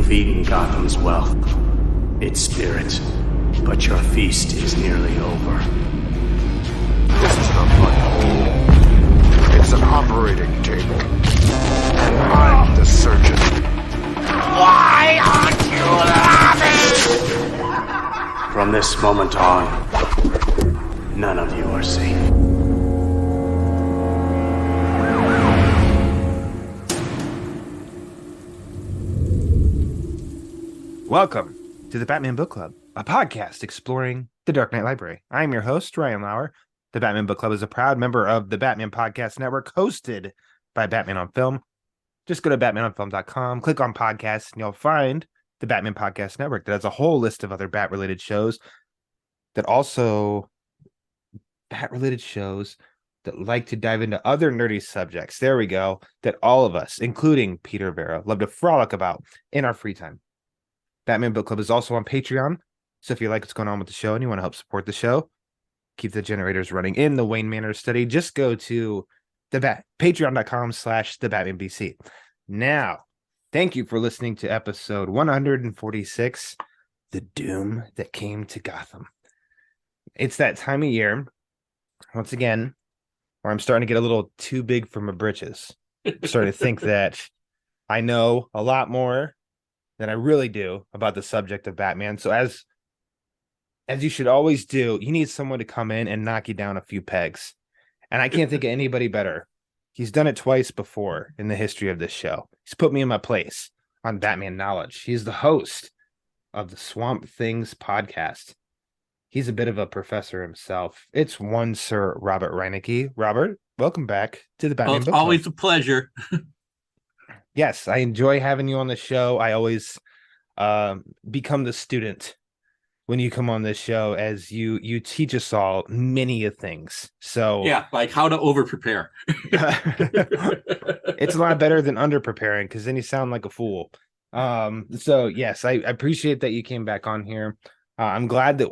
You've eaten Gotham's wealth, its spirit, but your feast is nearly over. This is not my home. It's an operating table. And I'm the surgeon. Why aren't you laughing? From this moment on, none of you are safe. Welcome to the Batman Book Club, a podcast exploring the Dark Knight Library. I'm your host, Ryan Lauer. The Batman Book Club is a proud member of the Batman Podcast Network, hosted by Batman on Film. Just go to batmanonfilm.com, click on podcasts, and you'll find the Batman Podcast Network that has a whole list of other Bat-related shows that like to dive into other nerdy subjects. There we go. That all of us, including Peter Vera, love to frolic about in our free time. Batman Book Club is also on Patreon. So if you like what's going on with the show and you want to help support the show, keep the generators running in the Wayne Manor study, just go to patreon.com/thebatmanbc. Now, thank you for listening to episode 146, The Doom That Came to Gotham. It's that time of year, once again, where I'm starting to get a little too big for my britches. I'm starting to think that I know a lot more than I really do about the subject of Batman. So as you should always do, you need someone to come in and knock you down a few pegs. And I can't think of anybody better. He's done it twice before in the history of this show. He's put me in my place on Batman knowledge. He's the host of the Swamp Things podcast. He's a bit of a professor himself. It's one Sir Robert Reineke. Robert, welcome back to the Batman It's Book Club. always a pleasure. Yes, I enjoy having you on the show. I always become the student when you come on this show, as you teach us all many of things. So Yeah, like how to over prepare. it's a lot better than under preparing, because then you sound like a fool. So yes, I appreciate that you came back on here. I'm glad that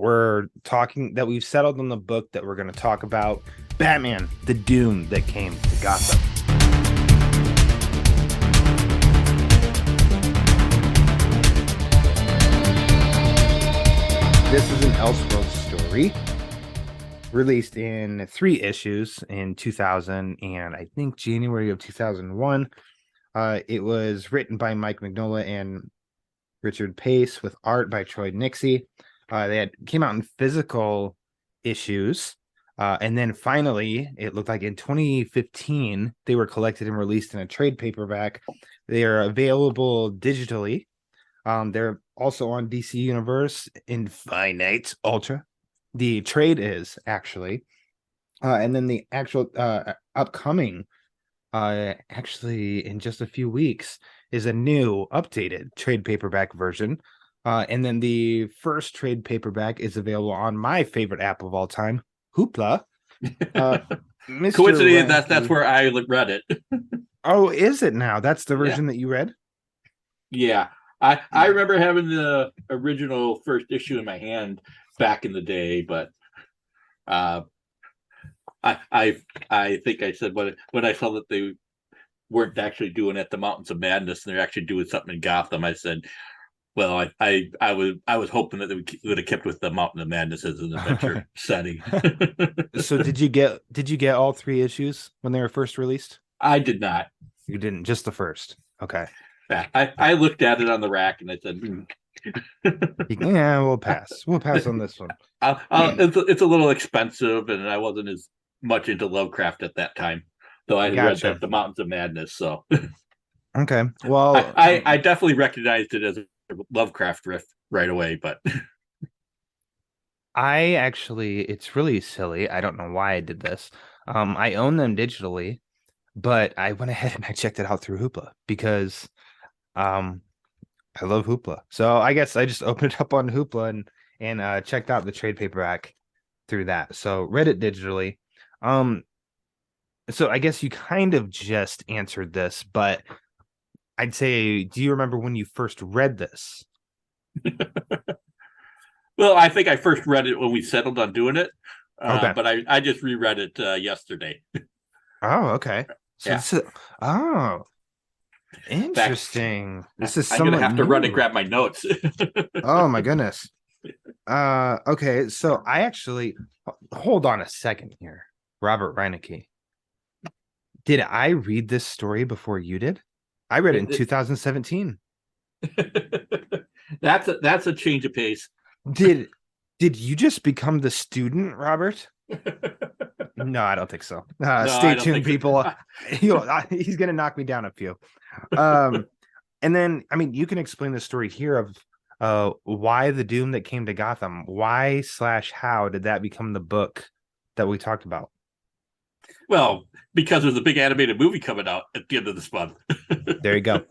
that we've settled on the book that we're going to talk about, Batman, the Doom That Came to Gotham. This is an Elseworld story released in 3 issues in 2000 and I think January of 2001. It was written by Mike Mignola and Richard Pace with art by Troy Nixie. Came out in physical issues. And then finally, it looked like in 2015, they were collected and released in a trade paperback. They are available digitally. They're also on DC Universe Infinite Ultra. The trade is actually, and then the actual upcoming, actually in just a few weeks, is a new updated trade paperback version. And then the first trade paperback is available on my favorite app of all time, Hoopla. Coincidentally, that's where I read it. Oh, is it now? That's the version that you read? Yeah. I remember having the original first issue in my hand back in the day, but I think I said when I saw that they weren't actually doing it at the Mountains of Madness and they're actually doing something in Gotham, I said, well, I was hoping that they would have kept with the Mountain of Madness as an adventure setting. So did you get all 3 issues when they were first released? I did not. You didn't, just the first. Okay. Yeah, I looked at it on the rack and I said, Yeah, we'll pass. We'll pass on this one. it's a little expensive, and I wasn't as much into Lovecraft at that time, though I read the Mountains of Madness. So okay, well, I definitely recognized it as a Lovecraft riff right away. But it's really silly. I don't know why I did this. I own them digitally, but I went ahead and I checked it out through Hoopla because I love Hoopla. So I guess I just opened it up on Hoopla and checked out the trade paperback through that. So read it digitally. So I guess you kind of just answered this, but I'd say, do you remember when you first read this? Well, I think I first read it when we settled on doing it. Okay. But I just reread it yesterday. Oh, okay. So Yeah. Interesting. This is I'm going to somewhat have to run and new. grab my notes. Oh my goodness. Okay, so I actually hold on a second here. Robert Reineke. Did I read this story before you did? I read it in 2017. That's a change of pace. Did you just become the student, Robert? No, I don't think so. No, Stay I don't tuned, think people. so. He's gonna knock me down a few. And then I mean, you can explain the story here of why the doom that came to Gotham. Why/how did that become the book that we talked about? Well, because there's a big animated movie coming out at the end of this month. There you go.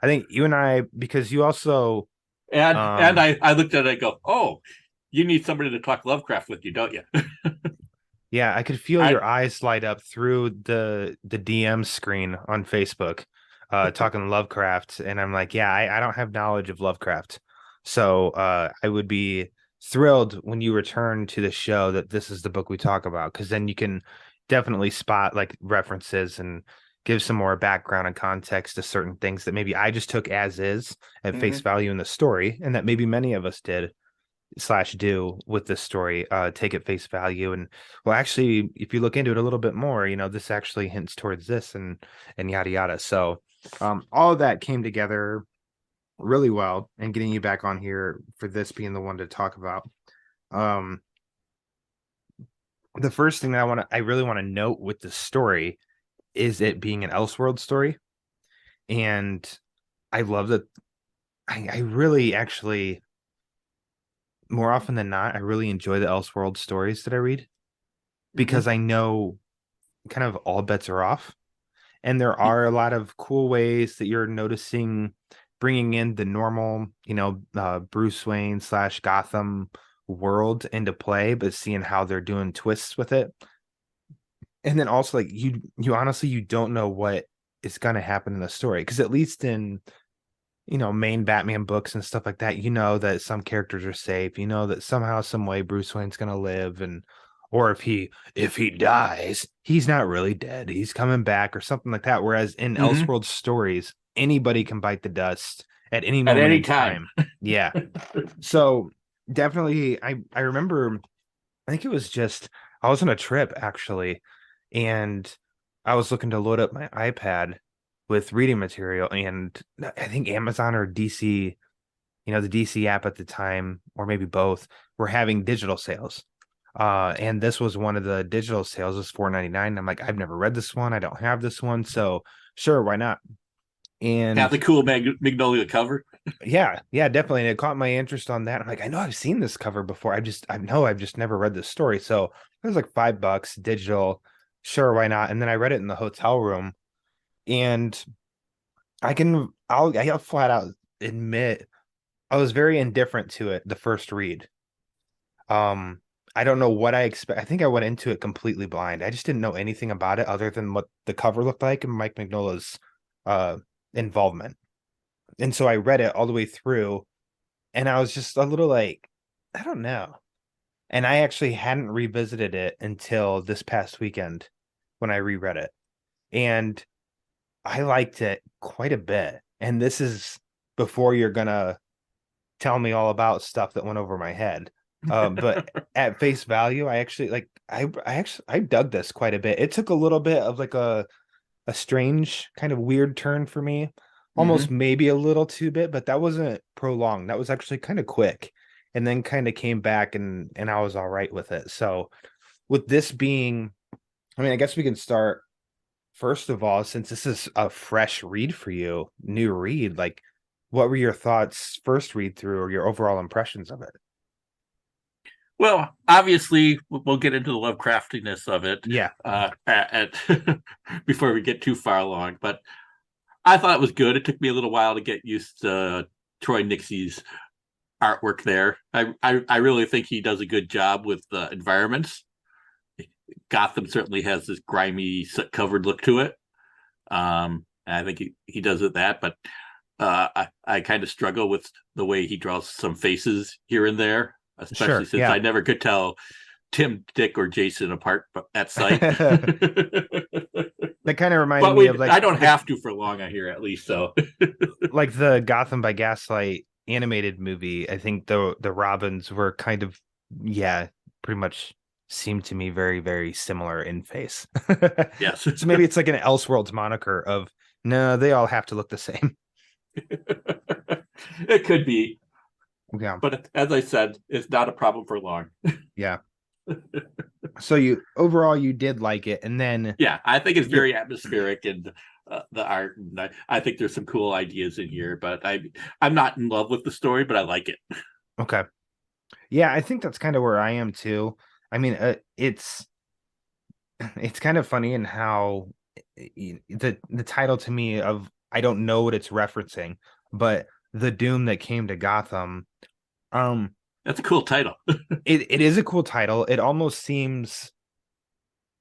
I think you and I, because you also And I looked at it and go, oh, you need somebody to talk Lovecraft with you, don't you? yeah, I could feel your eyes light up through the DM screen on Facebook, talking Lovecraft, and I'm like, yeah, I don't have knowledge of Lovecraft, so I would be thrilled when you return to the show that this is the book we talk about, because then you can definitely spot like references and give some more background and context to certain things that maybe I just took as is at face value in the story, and that maybe many of us did/do with this story, take at face value. And well, actually, if you look into it a little bit more, this actually hints towards this and yada yada. So all of that came together really well, and getting you back on here for this being the one to talk about. The first thing that I really want to note with the story is it being an Elseworld story. And I love that. I really actually, more often than not, I really enjoy the Elseworld stories that I read, because I know kind of all bets are off. And there are a lot of cool ways that you're noticing bringing in the normal, Bruce Wayne/Gotham world into play, but seeing how they're doing twists with it. And then also, like, you honestly, you don't know what is going to happen in the story, because at least in main Batman books and stuff like that, that some characters are safe, that somehow, some way Bruce Wayne's gonna live, or if he dies, he's not really dead, he's coming back or something like that. Whereas in Elseworld stories, anybody can bite the dust at any At moment any in time. Yeah. So definitely, I remember, I think it was just, I was on a trip actually, and I was looking to load up my iPad with reading material, and I think Amazon or DC, the DC app at the time, or maybe both, were having digital sales. And this was one of the digital sales, was $4.99. I'm like, I've never read this one, I don't have this one, so sure, why not? And Have the cool Magnolia cover. yeah, definitely. And it caught my interest on that. I'm like, I know I've seen this cover before. I know I've just never read this story. So it was like $5 digital. Sure, why not? And then I read it in the hotel room, and I'll flat out admit I was very indifferent to it the first read. I don't know what I expect. I think I went into it completely blind. I just didn't know anything about it other than what the cover looked like and Mike Mignola's involvement. And so I read it all the way through, and I was just a little like, I don't know. And I actually hadn't revisited it until this past weekend when I reread it. And I liked it quite a bit. And this is before you're gonna tell me all about stuff that went over my head. But at face value, I actually I dug this quite a bit. It took a little bit of like a strange kind of weird turn for me, almost maybe a little too bit, but that wasn't prolonged. That was actually kind of quick, and then kind of came back, and I was all right with it. So with this being, I mean, I guess we can start first of all, since this is a fresh read for you, new read, like, what were your thoughts first read through, or your overall impressions of it? Well, obviously, we'll get into the Lovecraftiness of it. Yeah. Before we get too far along, but I thought it was good. It took me a little while to get used to Troy Nixie's artwork there. I really think he does a good job with the environments. Gotham certainly has this grimy, soot-covered look to it. And I think he does it that, but I kind of struggle with the way he draws some faces here and there, especially since I never could tell Tim, Dick, or Jason apart at sight. That kind of reminded But me of like I don't have to for long. I hear at least so. like the Gotham by Gaslight animated movie. I think the Robins were kind of pretty much seemed to me very, very similar in face. Yes. So maybe it's like an Elseworlds moniker of no, they all have to look the same. It could be, Yeah. but as I said, it's not a problem for long. Yeah. So you did like it, and then Yeah, I think it's very atmospheric and the art. And I think there's some cool ideas in here, but I'm not in love with the story, but I like it. okay. Yeah, I think that's kind of where I am too. I mean, it's kind of funny in how the title to me of I don't know what it's referencing, but the doom that came to Gotham. That's a cool title. It is a cool title. It almost seems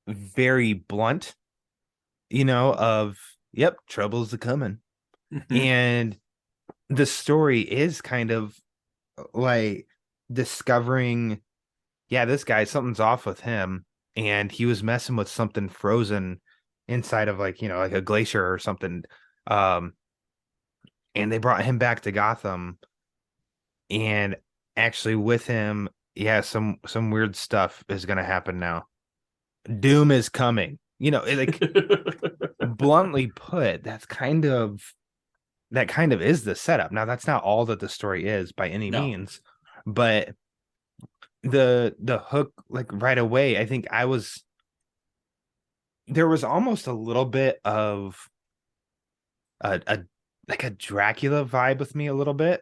very blunt, of yep, trouble's a coming. And the story is kind of like discovering, yeah, this guy, something's off with him, and he was messing with something frozen inside of like, like a glacier or something. Um, and they brought him back to Gotham, and actually with him, yeah, some weird stuff is gonna happen now. Doom is coming. Like bluntly put, that kind of is the setup. Now, that's not all that the story is by any means, but the hook, like right away, I think there was almost a little bit of a like a Dracula vibe with me a little bit,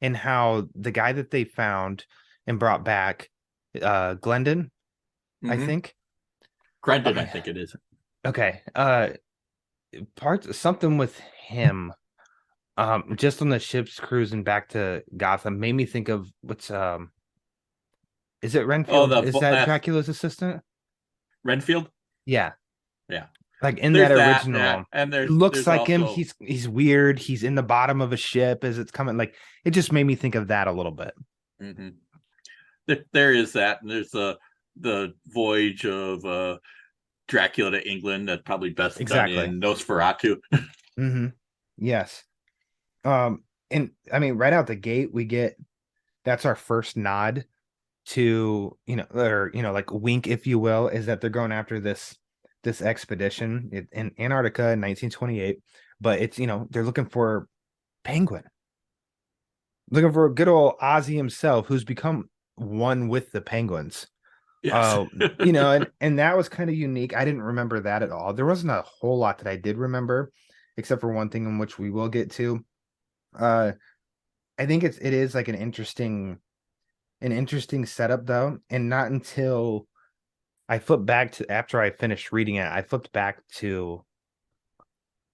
in how the guy that they found and brought back, Glendon, I think. Grendon, I think it is. Okay. Something with him. Just on the ships cruising back to Gotham made me think of what's is it Renfield? Is that Dracula's assistant? Renfield? Yeah. Yeah. Like in There's that original, and it looks like also... him. He's weird. He's in the bottom of a ship as it's coming. Like it just made me think of that a little bit. There is that, and there's the voyage of Dracula to England that's probably best done in Nosferatu. Yes. And I mean, right out the gate, that's our first nod to, like wink, if you will, is that they're going after this expedition in Antarctica in 1928, but it's, they're looking for Penguin, looking for good old Ozzy himself, who's become one with the Penguins. Yes. And that was kind of unique. I didn't remember that at all. There wasn't a whole lot that I did remember, except for one thing in which we will get to. I think it is like an interesting setup though, and not until I flipped back to, after I finished reading it, I flipped back to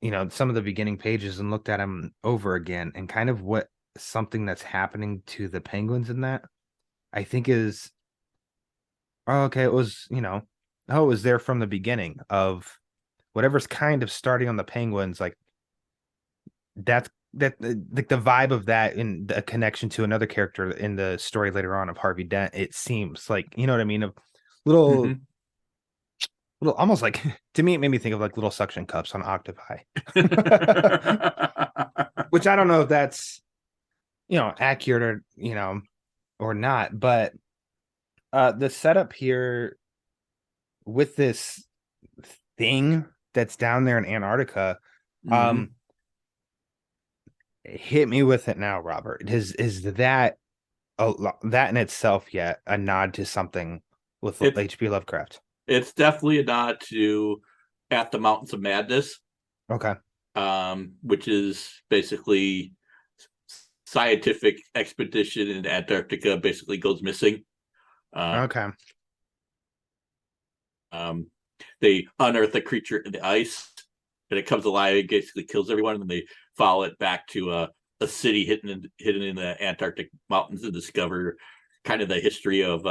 some of the beginning pages and looked at them over again, and kind of what something that's happening to the Penguins in that, I think is, oh, okay, it was, it was there from the beginning of whatever's kind of starting on the Penguins, like that like the vibe of that in the connection to another character in the story later on of Harvey Dent. It seems like, you know what I mean, a little almost like, to me it made me think of like little suction cups on octopi. Which I don't know if that's accurate or or not, but the setup here with this thing that's down there in Antarctica, hit me with it now, Robert. Is that that in itself yet a nod to something with H.P. Lovecraft? It's definitely a nod to At the Mountains of Madness. Okay. Which is basically scientific expedition in Antarctica basically goes missing. Okay. They unearth a creature in the ice, and it comes alive. It basically kills everyone, and then they follow it back to a city hidden in the Antarctic mountains, and discover kind of the history of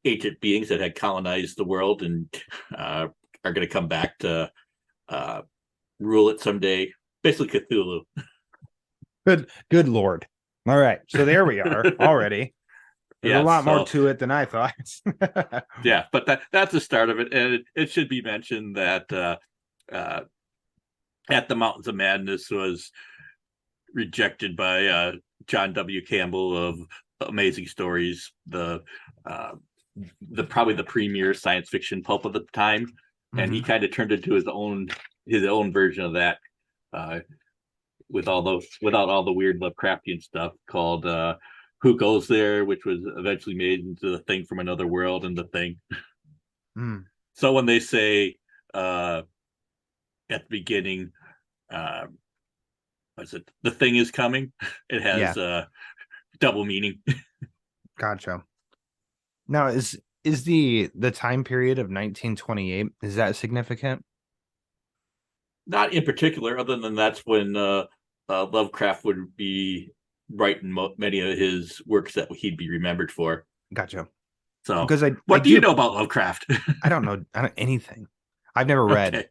ancient beings that had colonized the world and are going to come back to rule it someday. Basically, Cthulhu. Good Lord. All right, so there we are already. There's a lot more to it than I thought. Yeah, but that's the start of it, and it should be mentioned that uh, At the Mountains of Madness was rejected by John W. Campbell of Amazing Stories, the probably the premier science fiction pulp of the time, and he kind of turned into his own version of that, without all the weird Lovecraftian stuff, called Who Goes There, which was eventually made into The Thing from Another World and The Thing. So when they say at the beginning, what's it? The Thing is coming. It has double meaning. Gotcha. Now, is the time period of 1928, is that significant? Not in particular, other than that's when Lovecraft would be writing many of his works that he'd be remembered for. Gotcha. So, because what do you know about Lovecraft? I don't know anything. I've never read.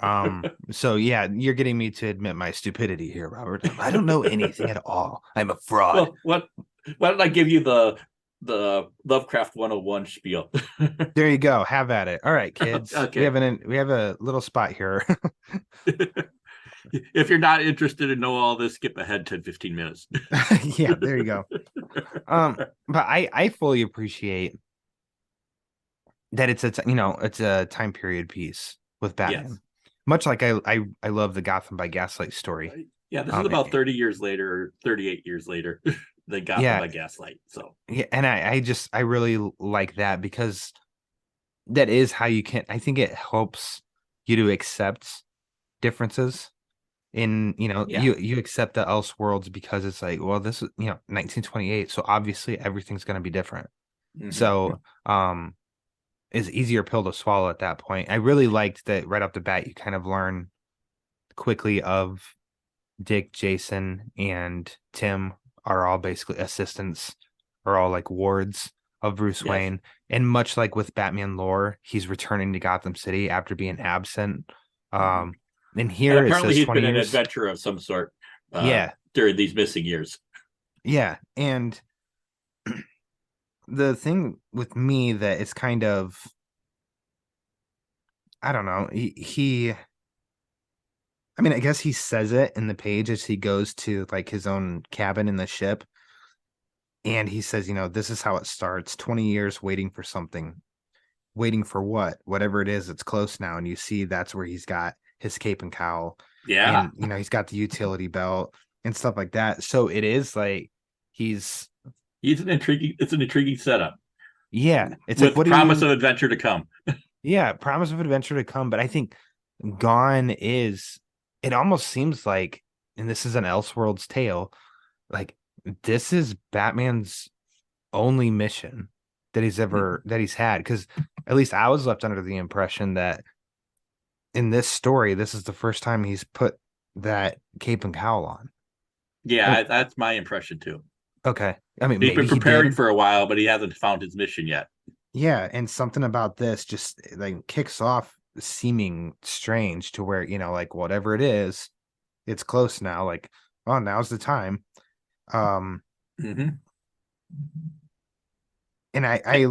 Okay. So yeah, you're getting me to admit my stupidity here, Robert. I don't know anything at all. I'm a fraud. Well, why don't I give you the Lovecraft 101 spiel? There you go. Have at it. All right, kids. Okay. We have a little spot here. If you're not interested to know all this, skip ahead 10-15 minutes. Yeah, there you go. But I fully appreciate that it's a time period piece with Batman. Yes. Much like I love the Gotham by Gaslight story. Yeah, this is about 30 years later, or 38 years later, than Gotham by Gaslight. So yeah, and I really like that, because that is how you can. I think it helps you to accept differences in you accept the Elseworlds, because it's like, well, this is 1928, so obviously everything's going to be different. So is easier pill to swallow at that point. I really liked that right off the bat you kind of learn quickly of Dick, Jason, and Tim are all basically assistants, or all like wards of Bruce Wayne. And much like with Batman lore, he's returning to Gotham City after being absent. And here and apparently he's been an adventurer of some sort during these missing years. Yeah. And the thing with me that it's kind of, I don't know, I guess he says it in the page as he goes to like his own cabin in the ship. And he says, this is how it starts. 20 years waiting for something. Waiting for what? Whatever it is, it's close now. And you see that's where he's got his cape and cowl. Yeah. And, he's got the utility belt and stuff like that. So it is like it's an intriguing setup. Yeah. It's with like, promise of adventure to come. Yeah, promise of adventure to come. But I think Gone it almost seems like, and this is an Elseworlds tale, like this is Batman's only mission that he's had. Because at least I was left under the impression that in this story, this is the first time he's put that cape and cowl on. Yeah, that's my impression too. Okay. He's been preparing for a while, but he hasn't found his mission yet. Yeah, and something about this just like kicks off seeming strange to where, like whatever it is, it's close now. Like, oh, now's the time. And I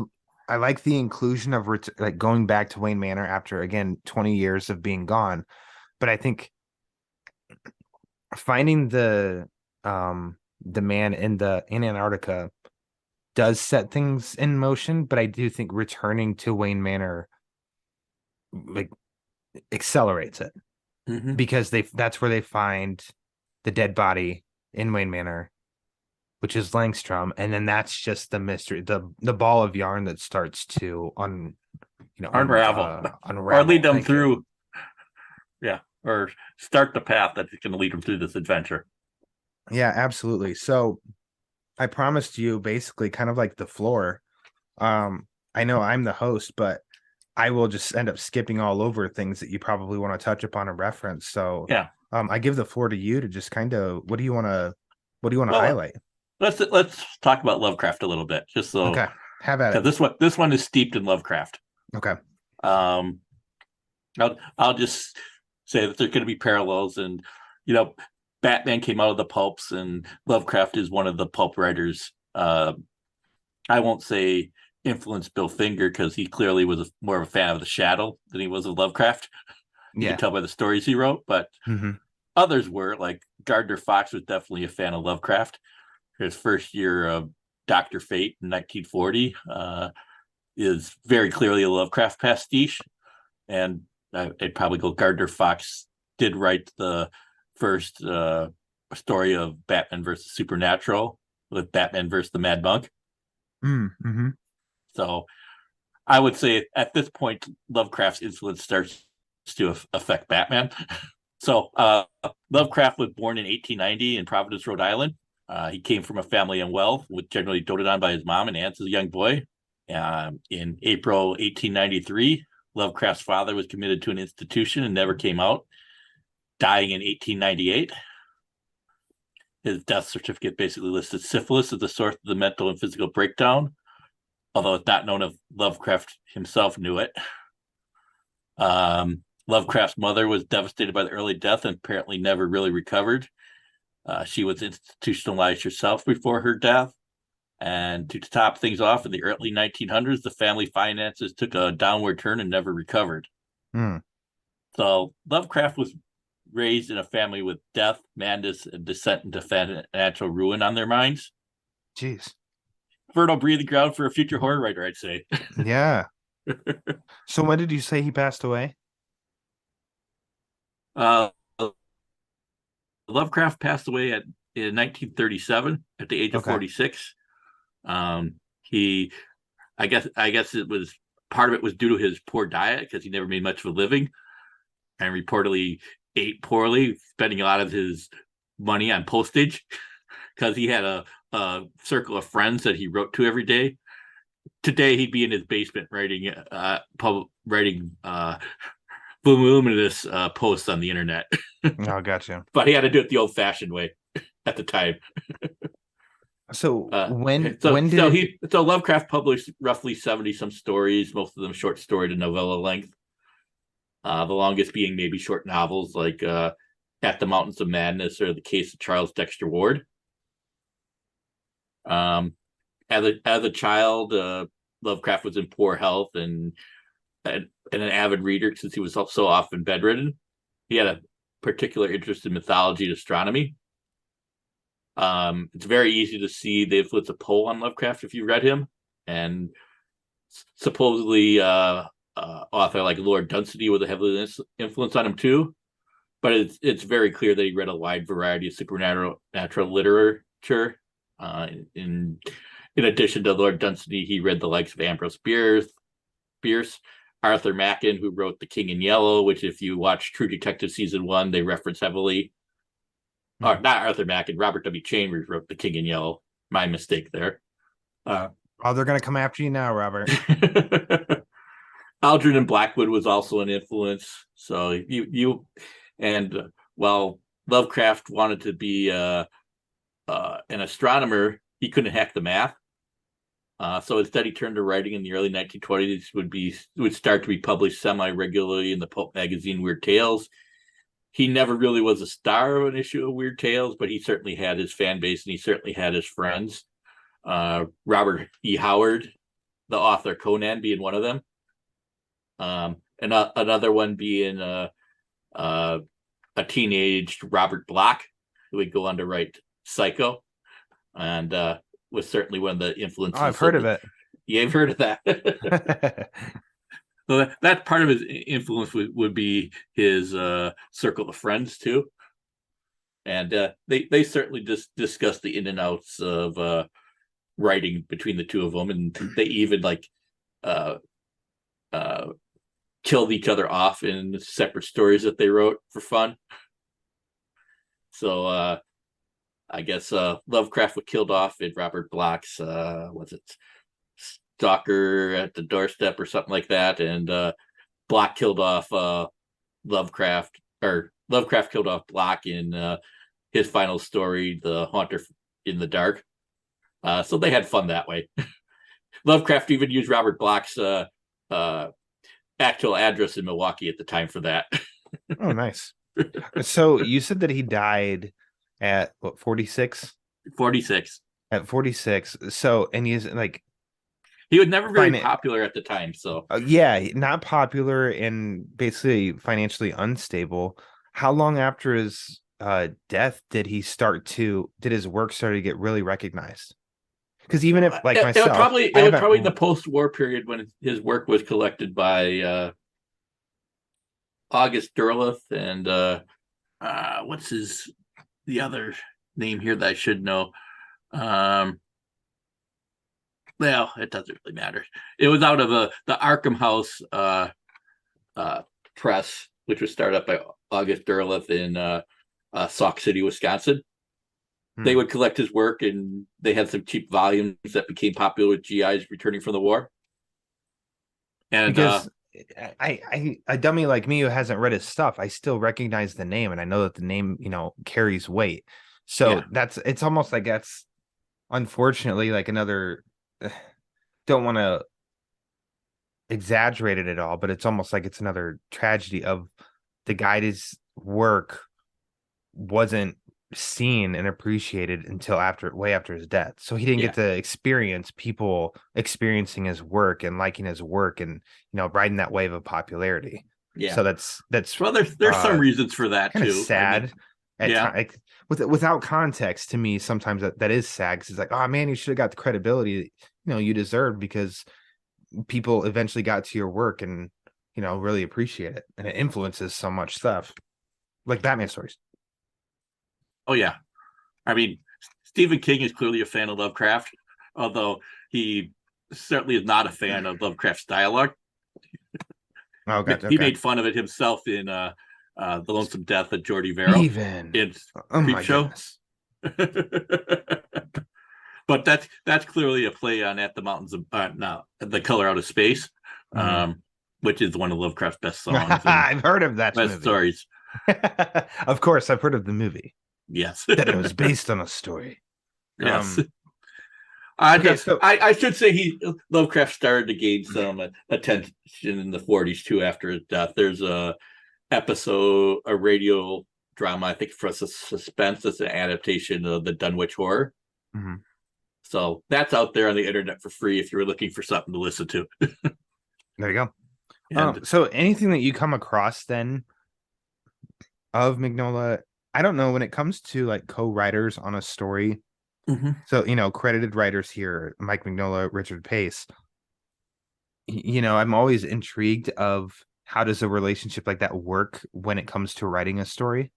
like the inclusion of like going back to Wayne Manor after, again, 20 years of being gone. But I think finding the man in Antarctica does set things in motion, but I do think returning to Wayne Manor like accelerates it, because that's where they find the dead body in Wayne Manor, which is Langstrom, and then that's just the mystery, the ball of yarn that starts to unravel or lead them through, or start the path that's going to lead them through this adventure. Yeah, absolutely. So I promised you basically kind of like the floor. I know I'm the host, but I will just end up skipping all over things that you probably want to touch upon and reference. So I give the floor to you to just kind of, what do you want to highlight? Let's talk about Lovecraft a little bit, just so. Okay, have at it. This one is steeped in Lovecraft. Okay. I'll just say that there's going to be parallels, and Batman came out of the pulps, and Lovecraft is one of the pulp writers. I won't say influenced Bill Finger, because he clearly was more of a fan of the Shadow than he was of Lovecraft. You Yeah. can tell by the stories he wrote, but Hmm. others were. Like Gardner Fox was definitely a fan of Lovecraft. His first year of Dr. Fate in 1940 is very clearly a Lovecraft pastiche. And I'd probably go Gardner Fox did write the first story of Batman versus Supernatural with Batman versus the Mad Monk. Mm-hmm. So I would say at this point, Lovecraft's influence starts to affect Batman. So Lovecraft was born in 1890 in Providence, Rhode Island. He came from a family in wealth, was generally doted on by his mom and aunts as a young boy. In April 1893, Lovecraft's father was committed to an institution and never came out, dying in 1898. His death certificate basically listed syphilis as the source of the mental and physical breakdown, although it's not known if Lovecraft himself knew it. Lovecraft's mother was devastated by the early death and apparently never really recovered. She was institutionalized herself before her death. And to top things off, in the early 1900s, the family finances took a downward turn and never recovered. Mm. So Lovecraft was raised in a family with death, madness, and descent into financial ruin on their minds. Jeez. Fertile breathing ground for a future horror writer, I'd say. Yeah. So when did you say he passed away? Uh, Lovecraft passed away in 1937 at the age of Okay. 46. He, I guess it was part of it was due to his poor diet because he never made much of a living, and reportedly ate poorly, spending a lot of his money on postage because he had a circle of friends that he wrote to every day. Today he'd be in his basement writing voluminous posts on the internet. Oh, gotcha. But he had to do it the old-fashioned way at the time. So when So Lovecraft published roughly 70 some stories, most of them short story to novella length. The longest being maybe short novels like At the Mountains of Madness or The Case of Charles Dexter Ward. As a child, Lovecraft was in poor health and an avid reader since he was so often bedridden. He had a particular interest in mythology and astronomy. It's very easy to see the influence of Poe on Lovecraft if you read him, and supposedly author like Lord Dunsany was a heavy influence on him too. But it's very clear that he read a wide variety of supernatural literature. In addition to Lord Dunsany, he read the likes of Ambrose Bierce, Arthur Machen, who wrote The King in Yellow, which if you watch True Detective season 1, they reference heavily. Or not Arthur Machen, Robert W. Chambers wrote The King in Yellow. My mistake there. oh, they're gonna come after you now, Robert. Algernon Blackwood was also an influence. So while Lovecraft wanted to be an astronomer, he couldn't hack the math. So instead, he turned to writing in the early 1920s. Would start to be published semi-regularly in the pulp magazine Weird Tales. He never really was a star of an issue of Weird Tales, but he certainly had his fan base and he certainly had his friends. Robert E. Howard, the author Conan, being one of them. And another one being a teenage Robert Bloch, who would go on to write Psycho, and was certainly one of the influences. Oh, I've heard of it. Yeah, I've heard of that. So that part of his influence would be his circle of friends too, and they certainly just discuss the in and outs of writing between the two of them, and they even killed each other off in separate stories that they wrote for fun. So I guess Lovecraft was killed off in Robert Bloch's was it Stalker at the Doorstep or something like that, and Bloch killed off Lovecraft, or Lovecraft killed off Bloch in his final story, The Haunter in the Dark. So they had fun that way. Lovecraft even used Robert Bloch's actual address in Milwaukee at the time for that. Oh, nice. So you said that he died at what, 46? 46. At 46. So, and he's like, He was never very Fina- popular at the time. So yeah, not popular and basically financially unstable. How long after his death did his work start to get really recognized? Because even if, like it would myself, probably I it would probably haven't. the post-war period when his work was collected by August Derleth and what's the other name here that I should know. Um, well, it doesn't really matter. It was out of the Arkham House uh, press, which was started up by August Derleth in Sauk City, Wisconsin. They would collect his work, and they had some cheap volumes that became popular with GIs returning from the war. And Because a dummy like me who hasn't read his stuff, I still recognize the name, and I know that the name, carries weight. So yeah, it's almost like that's unfortunately like another. Don't want to exaggerate it at all, but it's almost like it's another tragedy of the guy's work wasn't seen and appreciated until way after his death. So he didn't yeah, get to experience people experiencing his work and liking his work and riding that wave of popularity. yeah. So that's Well, there's some reasons for that kind of too. I sad mean, at yeah, times. Like, without context, to me, sometimes that is sad because it's like, oh man, you should have got the credibility you deserved because people eventually got to your work and really appreciate it, and it influences so much stuff like Batman stories. oh yeah. I mean, Stephen King is clearly a fan of Lovecraft, although he certainly is not a fan of Lovecraft's dialogue. Oh, gotcha. He Okay. made fun of it himself in The Lonesome Death of Geordie Verrill Even. in Oh Creep my Show. goodness. But that's clearly a play on At the Mountains of no, The Color Out of Space, Mhm. which is one of Lovecraft's best songs and I've heard of that best movie. stories. Of course, I've heard of the movie. Yes. That it was based on a story. Yes. Okay, so I should say Lovecraft started to gain some attention in the 40s too after his death. There's a radio drama, I think for suspense. It's an adaptation of the Dunwich Horror. Mhm. So that's out there on the internet for free if you're looking for something to listen to. There you go. And So anything that you come across then of Mignola, I don't know when it comes to like co-writers on a story. Mhm. So, credited writers here, Mike Mignola, Richard Pace. I'm always intrigued of how does a relationship like that work when it comes to writing a story.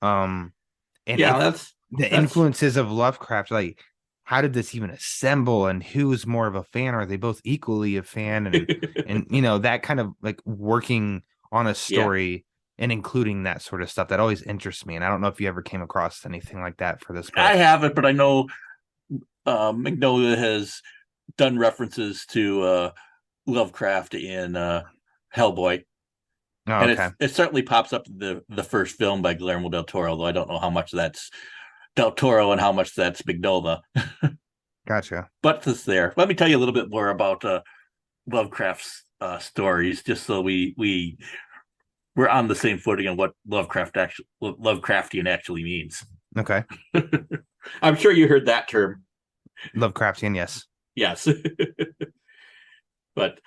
And yeah, if the that's influences of Lovecraft, like how did this even assemble and who's more of a fan? Are they both equally a fan? And that kind of like working on a yeah. story and including that sort of stuff that always interests me. And I don't know if you ever came across anything like that for this I book. haven't, but I know Magnolia has done references to Lovecraft in Hellboy. Oh, And okay. it certainly pops up in the first film by Guillermo del Toro, though I don't know how much that's Del Toro and how much that's Mignola. Gotcha. But this there. Let me tell you a little bit more about Lovecraft's stories, just so we're on the same footing on what Lovecraftian actually means. Okay. I'm sure you heard that term. Lovecraftian, yes. Yes. But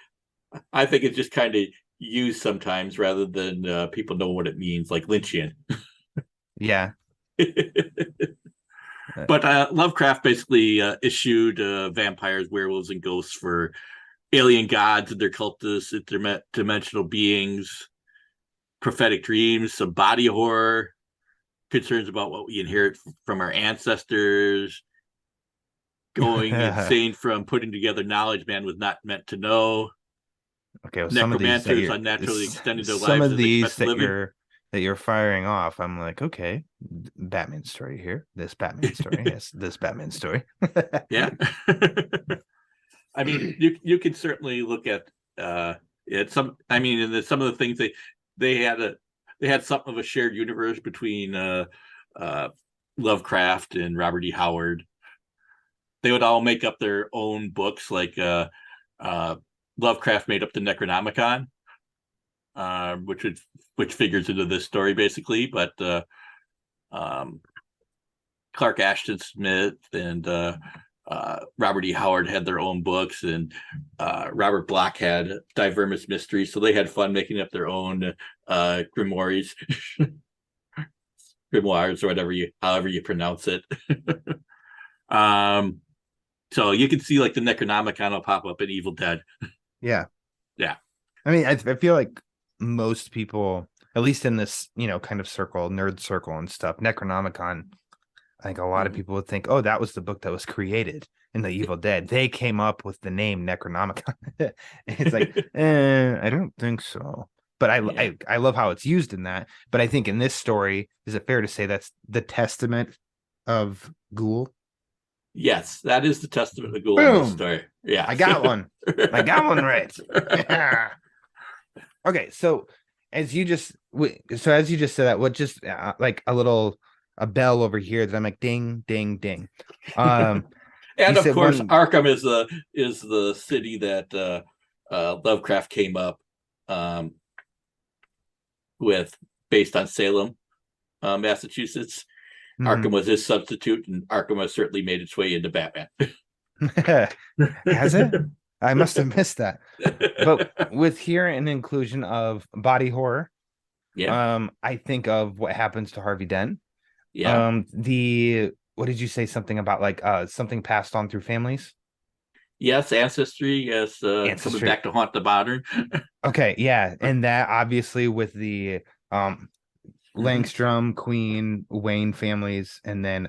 I think it's just kind of used sometimes rather than people know what it means, like Lynchian. Yeah. But Lovecraft basically issued vampires, werewolves, and ghosts for alien gods and their cultists, interdimensional beings, prophetic dreams, some body horror, concerns about what we inherit from our ancestors, going insane from putting together knowledge man was not meant to know. Okay, well, Necromancers unnaturally extending their lives as expected living. that you're firing off, I'm like, okay, Batman story here. This Batman story. Yes, this Batman story. Yeah. I mean, you can certainly look at it. Some of the things they had something of a shared universe between Lovecraft and Robert E. Howard. They would all make up their own books, like Lovecraft made up the Necronomicon, which figures into this story basically. But Clark Ashton Smith and Robert E. Howard had their own books, and Robert Bloch had Divermis Mysteries. So they had fun making up their own grimoires, grimoires, or however you pronounce it. So you can see like the Necronomicon will pop up in Evil Dead. Yeah. Yeah. I mean, I feel like most people, at least in this, kind of circle, nerd circle and stuff, Necronomicon, I think a lot of people would think, oh, that was the book that was created in the Evil Dead. They came up with the name Necronomicon. It's like, I don't think so. But I love how it's used in that. But I think in this story, is it fair to say that's the testament of Ghoul? Yes, that is the testament of Ghoul in this Boom! story. Yeah. I got one. I got one right. Okay, so as you just said that, what just like a bell over here that I'm like ding ding ding. And of course, Arkham is the city that Lovecraft came up with, based on Salem, Massachusetts. Arkham was his substitute, and Arkham has certainly made its way into Batman. Has it? I must have missed that. But with here an inclusion of body horror, I think of What Happens to Harvey Dent. Yeah. What did you say? Something about like something passed on through families? Yes, Ancestry. Yes, coming back to haunt the modern. Okay, yeah, and that obviously with the Langstrom, Queen, Wayne families, and then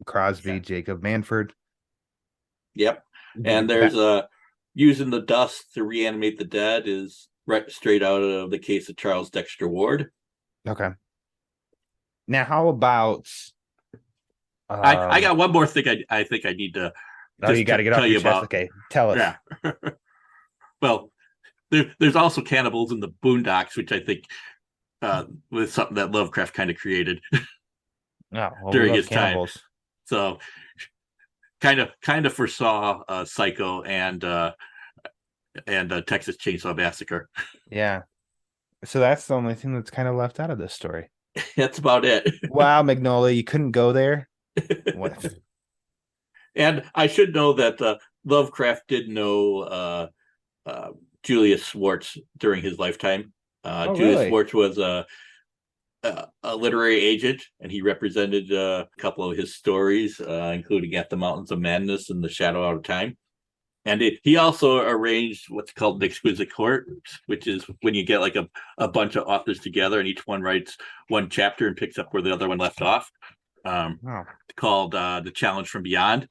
Crosby, Jacob Manford. Yep. And there's using the dust to reanimate the dead is right straight out of the case of Charles Dexter Ward. Okay. Now, how about I got one more thing I think I need to you got to get off your chest. About. Okay, tell us. Yeah. Well, there's also cannibals in the Boondocks, which I think was something that Lovecraft kind of created during his cannibals. Time. So kind of foresaw Psycho and Texas Chainsaw Massacre. Yeah. So that's the only thing that's kind of left out of this story. That's about it. Wow, Magnolia, you couldn't go there. What? And I should know that Lovecraft did know Julius Schwartz during his lifetime. Julius really? Schwartz was a literary agent, and he represented a couple of his stories, including At the Mountains of Madness and The Shadow Out of Time. And he also arranged what's called an exquisite court, which is when you get like a bunch of authors together and each one writes one chapter and picks up where the other one left off. Called The Challenge from Beyond,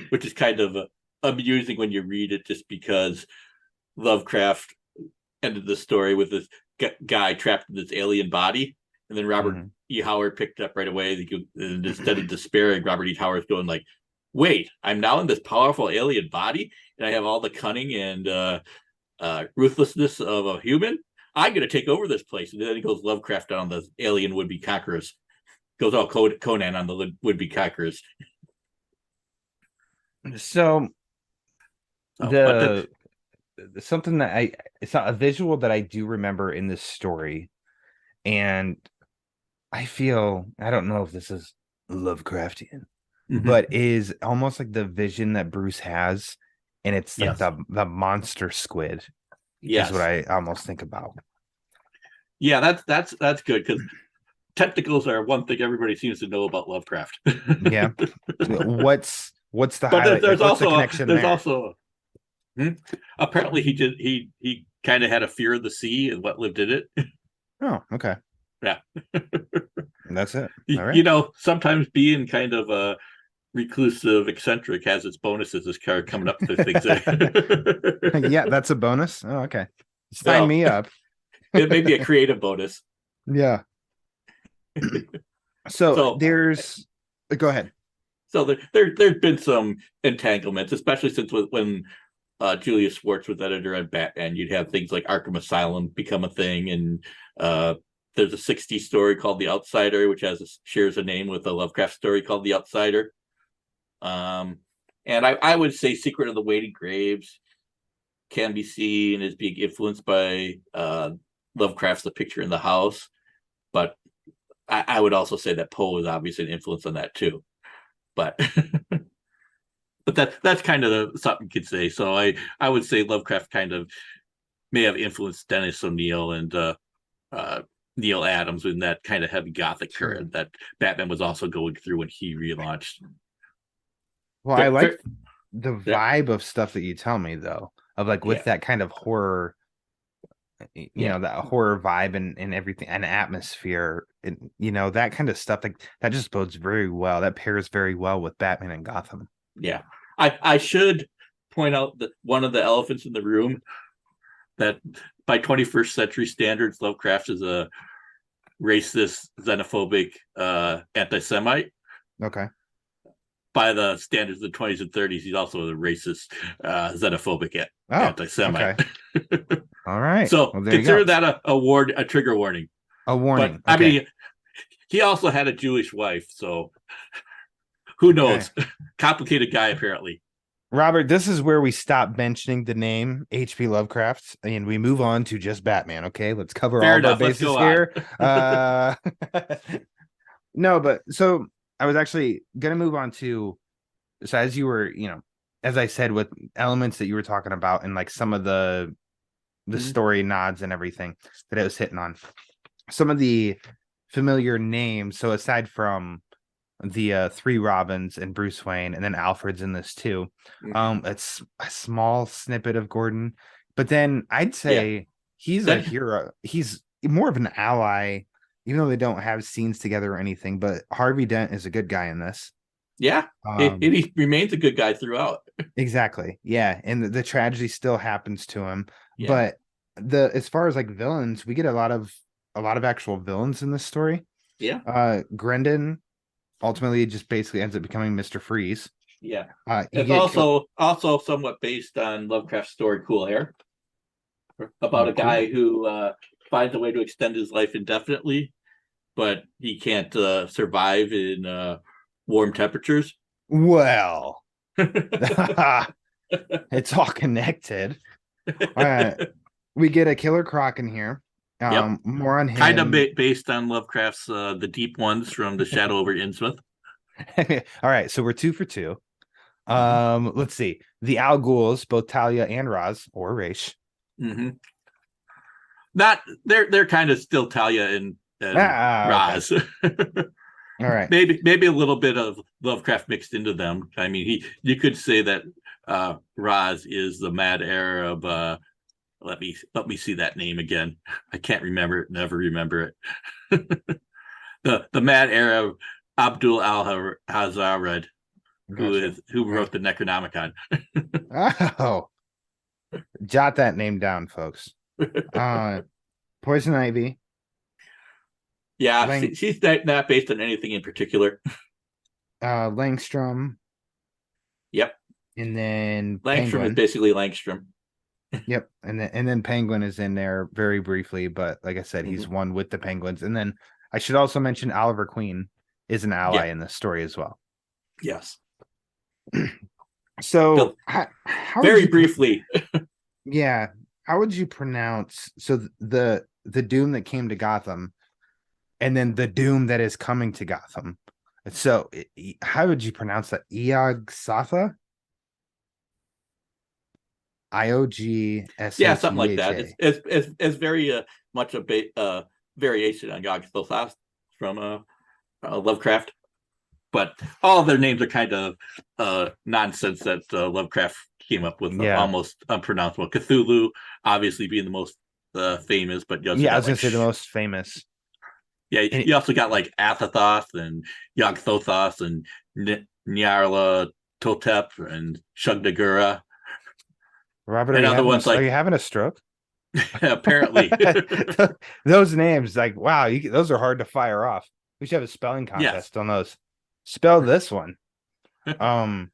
which is kind of amusing when you read it, just because Lovecraft ended the story with this guy trapped in this alien body, and then Robert E. Howard picked up right away. And instead of despairing, Robert E. Howard's going like, wait, I'm now in this powerful alien body, and I have all the cunning and ruthlessness of a human. I'm going to take over this place. And then he goes Lovecraft on the alien would-be conquerors. Goes all Conan on the would-be conquerors. So something that it's not a visual that I do remember in this story, and I don't know if this is Lovecraftian, but is almost like the vision that Bruce has, and it's like the monster squid. Is what I almost think about. Yeah, that's good, because tentacles are one thing everybody seems to know about Lovecraft. Yeah. What's the highlight? There's like, also the connection there's there? Also apparently he kind of had a fear of the sea and what lived in it. Oh, okay. Yeah. That's it. All right. You know, sometimes being kind of a reclusive eccentric has its bonuses. This card coming up with things. Yeah, that's a bonus. Oh, okay. Sign me up. It may be a creative bonus. Yeah. So there's go ahead. So there's been some entanglements, especially since when Julius Schwartz was editor at Batman, you'd have things like Arkham Asylum become a thing, and there's a 60s story called The Outsider, which shares a name with a Lovecraft story called The Outsider. And I would say Secret of the Waiting Graves can be seen as being influenced by Lovecraft's The Picture in the House, but I would also say that Poe is obviously an influence on that too. But but that's kind of something you could say. So I would say Lovecraft kind of may have influenced Dennis O'Neil and Neil Adams in that kind of heavy gothic Sure. period that Batman was also going through when he relaunched. Well, I like Fair- the yeah, vibe of stuff that you tell me though, of like with yeah, that kind of horror, yeah, that horror vibe and everything and atmosphere, and that kind of stuff, like that just bodes very well. That pairs very well with Batman and Gotham. yeah. I should point out that one of the elephants in the room that by 21st century standards, Lovecraft is a racist, xenophobic, anti-Semite. Okay. By the standards of the 20s and 30s, he's also a racist, xenophobic, Oh, anti-Semite. okay. All right. So Well, there you consider go. that a trigger warning. A warning. But I Okay. mean, he also had a Jewish wife, so who knows? Okay. Complicated guy, apparently. Robert, this is where we stop mentioning the name H.P. Lovecraft and we move on to just Batman. Okay, let's cover Fair all enough. of our Let's bases go here. on. No, but so I was actually gonna move on to, so as you were, as I said, with elements that you were talking about and like some of the Mhm. story nods and everything that it was hitting on, some of the familiar names. So aside from the three Robins and Bruce Wayne, and then Alfred's in this too. It's a small snippet of Gordon, but then I'd say he's a Then- hero. He's more of an ally, even though they don't have scenes together or anything. But Harvey Dent is a good guy in this. Yeah, he remains a good guy throughout. Exactly. Yeah, and the tragedy still happens to him. Yeah. But as far as like villains, we get a lot of actual villains in this story. Yeah, Grendon ultimately just basically ends up becoming Mr. Freeze. yeah. You It's get also somewhat based on Lovecraft's story Cool Air, about Oh, a guy who finds a way to extend his life indefinitely, but he can't survive in warm temperatures. well, it's all connected. We get a Killer Croc in here. Yep. More on him. Kind of based on Lovecraft's The Deep Ones from The Shadow over Innsmouth. All right, so we're 2 for 2. Let's see. The Al Ghul's, both Talia and Raz, or Raish. Mm-hmm. Not they're kind of still Talia and Raz. Okay. All right. Maybe a little bit of Lovecraft mixed into them. I mean, you could say that Raz is the Mad Arab. Let me see that name again. I can't remember it. Never remember it. the Mad Arab Abdul Al-Hazard, who wrote the Necronomicon. Oh, jot that name down, folks. Poison Ivy. Yeah, she's not based on anything in particular. Langstrom. Yep. And then Langstrom Penguin. is basically Langstrom. Yep. And then Penguin is in there very briefly, but like I said, he's one with the Penguins. And then I should also mention Oliver Queen is an ally in this story as well. Yes. So how very briefly. Yeah. How would you pronounce the doom that came to Gotham and then the doom that is coming to Gotham? So how would you pronounce that? Iog-Sotha? IOGSATHA. Yeah, something like that. It's very much a variation on Yog-Sothoth from Lovecraft, but all their names are kind of nonsense that Lovecraft came up with, almost unpronounceable. Cthulhu, obviously, being the most famous, but I was gonna say the most famous. Yeah, you also got like Athathoth and Yog-Sothoth and Nyarla Totep and Shugdagura. Robert, and other ones are you having a stroke? Apparently. Those names, like, wow, those are hard to fire off. We should have a spelling contest on those. Spell this one. I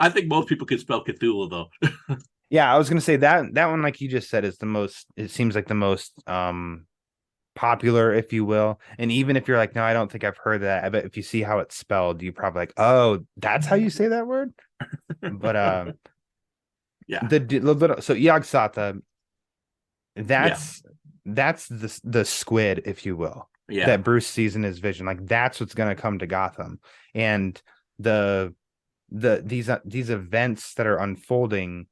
think most people can spell Cthulhu, though. Yeah, I was gonna say that one, like you just said, is the most. It seems like the most popular, if you will. And even if you're like, no, I don't think I've heard that. I bet if you see how it's spelled, you probably like, oh, that's how you say that word. But yeah, the little so Yog-Sotha, that's the squid, if you will. Yeah, that Bruce sees in his vision. Like that's what's gonna come to Gotham, and the these events that are unfolding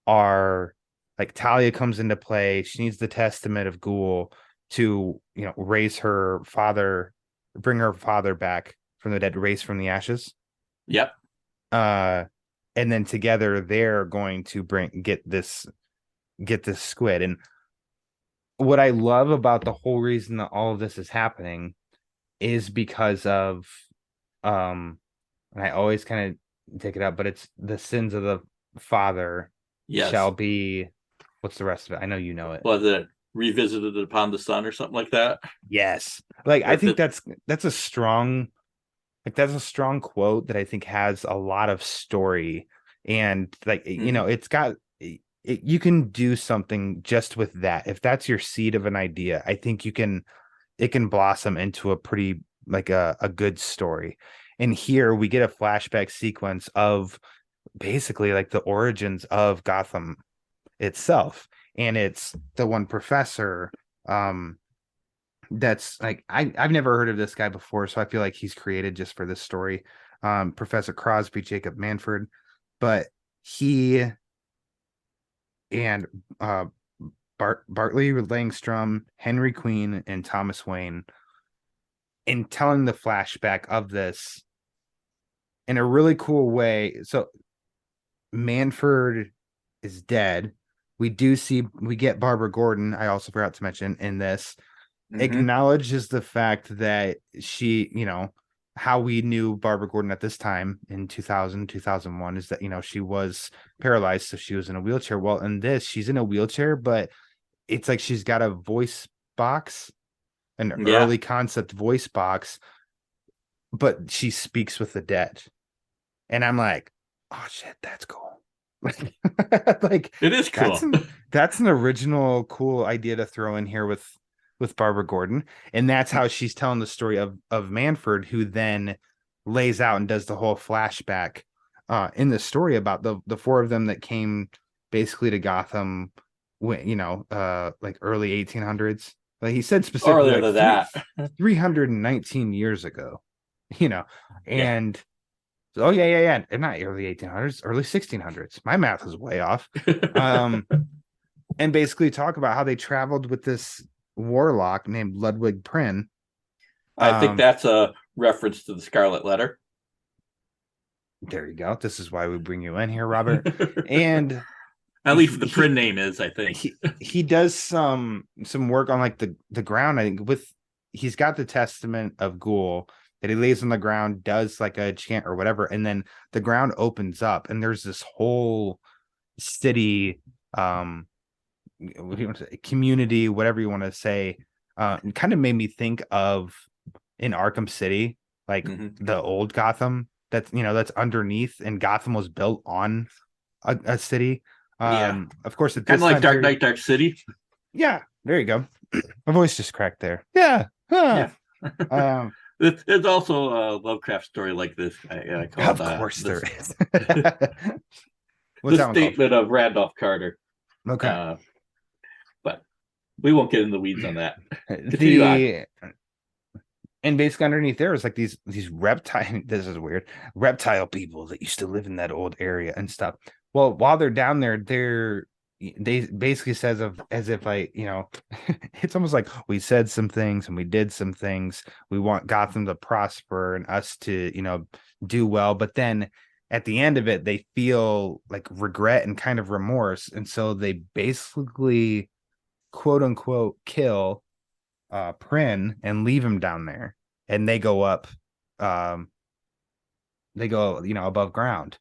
are like Talia comes into play. She needs the testament of Ghoul to, raise her father, bring her father back from the dead, raise from the ashes. Yep. Uh, and then together they're going to get this squid. And what I love about the whole reason that all of this is happening is because of, and I always kind of take it up, but it's the sins of the father Yes. shall be, what's the rest of it? I know you know it. Was it revisited upon the sun or something like that? Yes. Like Or I if think it, that's a strong, like that's a strong quote that I think has a lot of story. And like, Mhm. it's got you can do something just with that. If that's your seed of an idea, I think it can blossom into a pretty like a good story. And here we get a flashback sequence of basically like the origins of Gotham itself. And it's the one professor that's like I've never heard of this guy before, so I feel like he's created just for this story. Professor Crosby Jacob Manford, but he and Bartley Langstrom, Henry Queen, and Thomas Wayne in telling the flashback of this in a really cool way. So Manford is dead. We get Barbara Gordon, I also forgot to mention in this, Mhm. acknowledges the fact that she, how we knew Barbara Gordon at this time in 2001 is that, she was paralyzed. So she was in a wheelchair. Well, in this, she's in a wheelchair, but it's like she's got a voice box, an Yeah. early concept voice box, but she speaks with the dead. And I'm like, oh shit, that's cool. Like It is that's cool. an original cool idea to throw in here with Barbara Gordon. And that's how she's telling the story of Manford, who then lays out and does the whole flashback in the story about the four of them that came basically to Gotham when, like early 1800s. Like he said specifically Earlier like than that. 319 years ago, you know, Yeah. and oh yeah. And not early 1800s, early 1600s. My math is way off. Um, and basically talk about how they traveled with this warlock named Ludwig Prynne. I think Um, that's a reference to the Scarlet Letter. there you go. This is why we bring you in here, Robert. And At he least the print name is, I think. he does some work on like the ground. I think with he's got the Testament of Ghoul that he lays on the ground, does like a chant or whatever, and then the ground opens up, and there's this whole city, what do you want to say, community, whatever you want to say. It kind of made me think of in Arkham City, like Mhm. the old Gotham. That's underneath, and Gotham was built on a city. Yeah. Of course, at Kind of this like time Dark period, Knight, Dark City. yeah, there you go. My voice just cracked there. Yeah. Huh. Yeah. Um, It's also a Lovecraft story like this. I call of it course there this is. What's the that one called? statement of Randolph Carter. Okay. Uh, but we won't get in the weeds on that. Continue on. The and basically underneath there is like these reptile. This is weird. Reptile people that used to live in that old area and stuff. Well, while they're down there, they basically says of as if like it's almost like we said some things and we did some things. We want Gotham to prosper and us to do well, but then at the end of it, they feel like regret and kind of remorse, and so they basically quote unquote kill Prin and leave him down there, and um, they go above ground,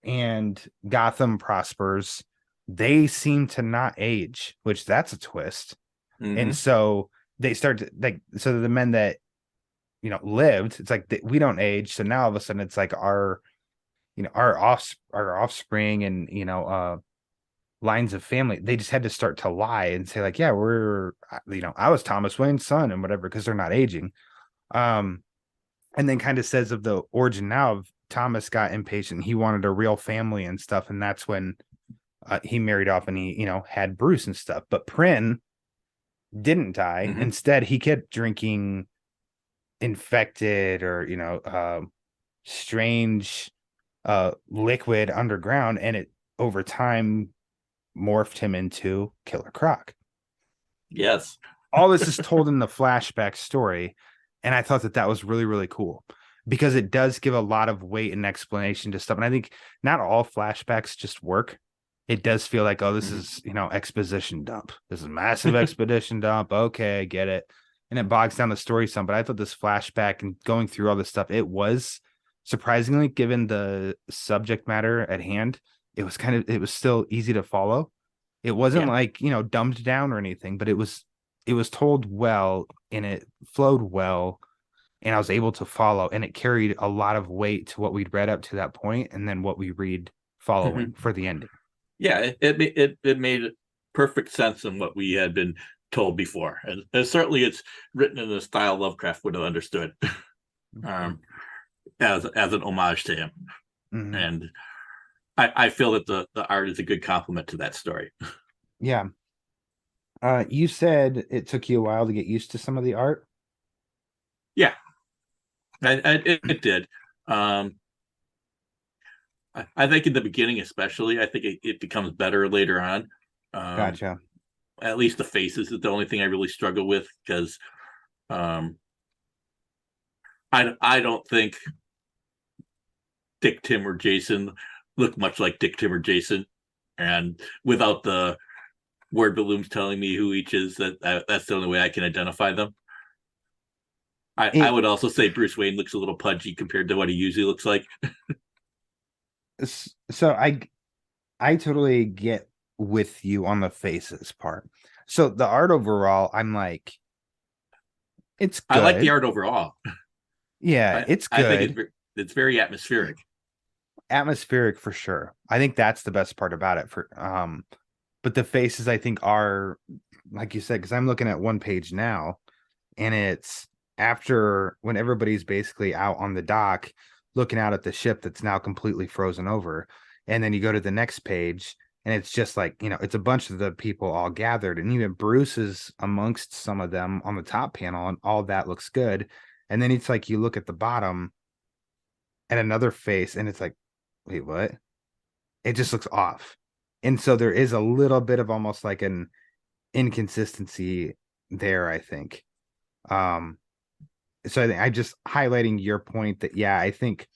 and Gotham prospers. They seem to not age, which that's a twist, and Hmm. so they start to like so the men that lived, it's like we don't age, so now all of a sudden it's like our offspring and lines of family, they just had to start to lie and say like, yeah, we're I was Thomas Wayne's son and whatever, because they're not aging. um and then kind of says of the origin now of Thomas got impatient, he wanted a real family and stuff, and that's when he married off and he had Bruce and stuff. But Prin didn't die. Hmm. Instead, he kept drinking infected or strange liquid underground, and it over time morphed him into Killer Croc. Yes. All this is told in the flashback story, and I thought that that was really, really cool because it does give a lot of weight and explanation to stuff. And I think not all flashbacks just work. It does feel like, oh, this is, exposition dump. This is massive expedition dump. Okay, I get it. And it bogs down the story some. But I thought this flashback and going through all this stuff, it was surprisingly, given the subject matter at hand, it was still easy to follow. It wasn't Yeah. like, dumbed down or anything, but it was told well and it flowed well, and I was able to follow, and it carried a lot of weight to what we'd read up to that point and then what we read following for the ending. Yeah, it made perfect sense in what we had been told before, and certainly it's written in the style Lovecraft would have understood, as an homage to him. Mhm. And I feel that the art is a good complement to that story. Yeah. You said it took you a while to get used to some of the art. Yeah, and it did. I think in the beginning, especially, I think it becomes better later on. Gotcha. At least the faces is the only thing I really struggle with, because I don't think Dick, Tim, or Jason look much like Dick, Tim, or Jason, and without the word balloons telling me who each is, that's the only way I can identify them. I would also say Bruce Wayne looks a little pudgy compared to what he usually looks like. So I totally get with you on the faces part. So the art overall, I'm like, it's good. I like the art overall. Yeah, it's I good. think it's very atmospheric. Atmospheric for sure. I think that's the best part about it. But the faces I think are, like you said, because I'm looking at one page now, and it's after when everybody's basically out on the dock looking out at the ship that's now completely frozen over. And then you go to the next page, and it's just like, it's a bunch of the people all gathered, and even Bruce is amongst some of them on the top panel, and all that looks good. And then it's like you look at the bottom and another face, and it's like, wait, what? It just looks off. And so there is a little bit of almost like an inconsistency there, I think. So I just highlighting your point that, yeah, I think,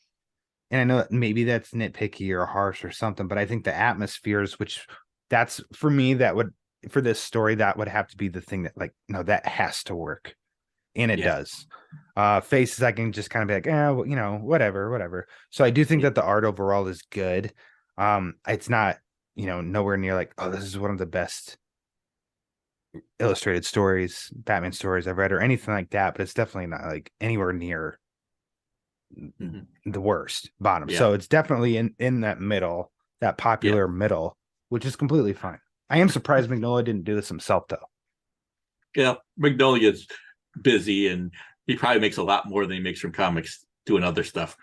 and I know that maybe that's nitpicky or harsh or something, but I think the atmospheres, which that's for me, for this story, that would have to be the thing that, like, no, that has to work. And it does. Faces, I can just kind of be like, well, whatever. So I do think that the art overall is good. It's not, nowhere near like, oh, this is one of the best illustrated stories, Batman stories I've read or anything like that, but it's definitely not like anywhere near the worst bottom. Yeah. So it's definitely in that middle, that popular middle, which is completely fine. I am surprised Mignola didn't do this himself though. Yeah, Magnolia's busy, and he probably makes a lot more than he makes from comics doing other stuff.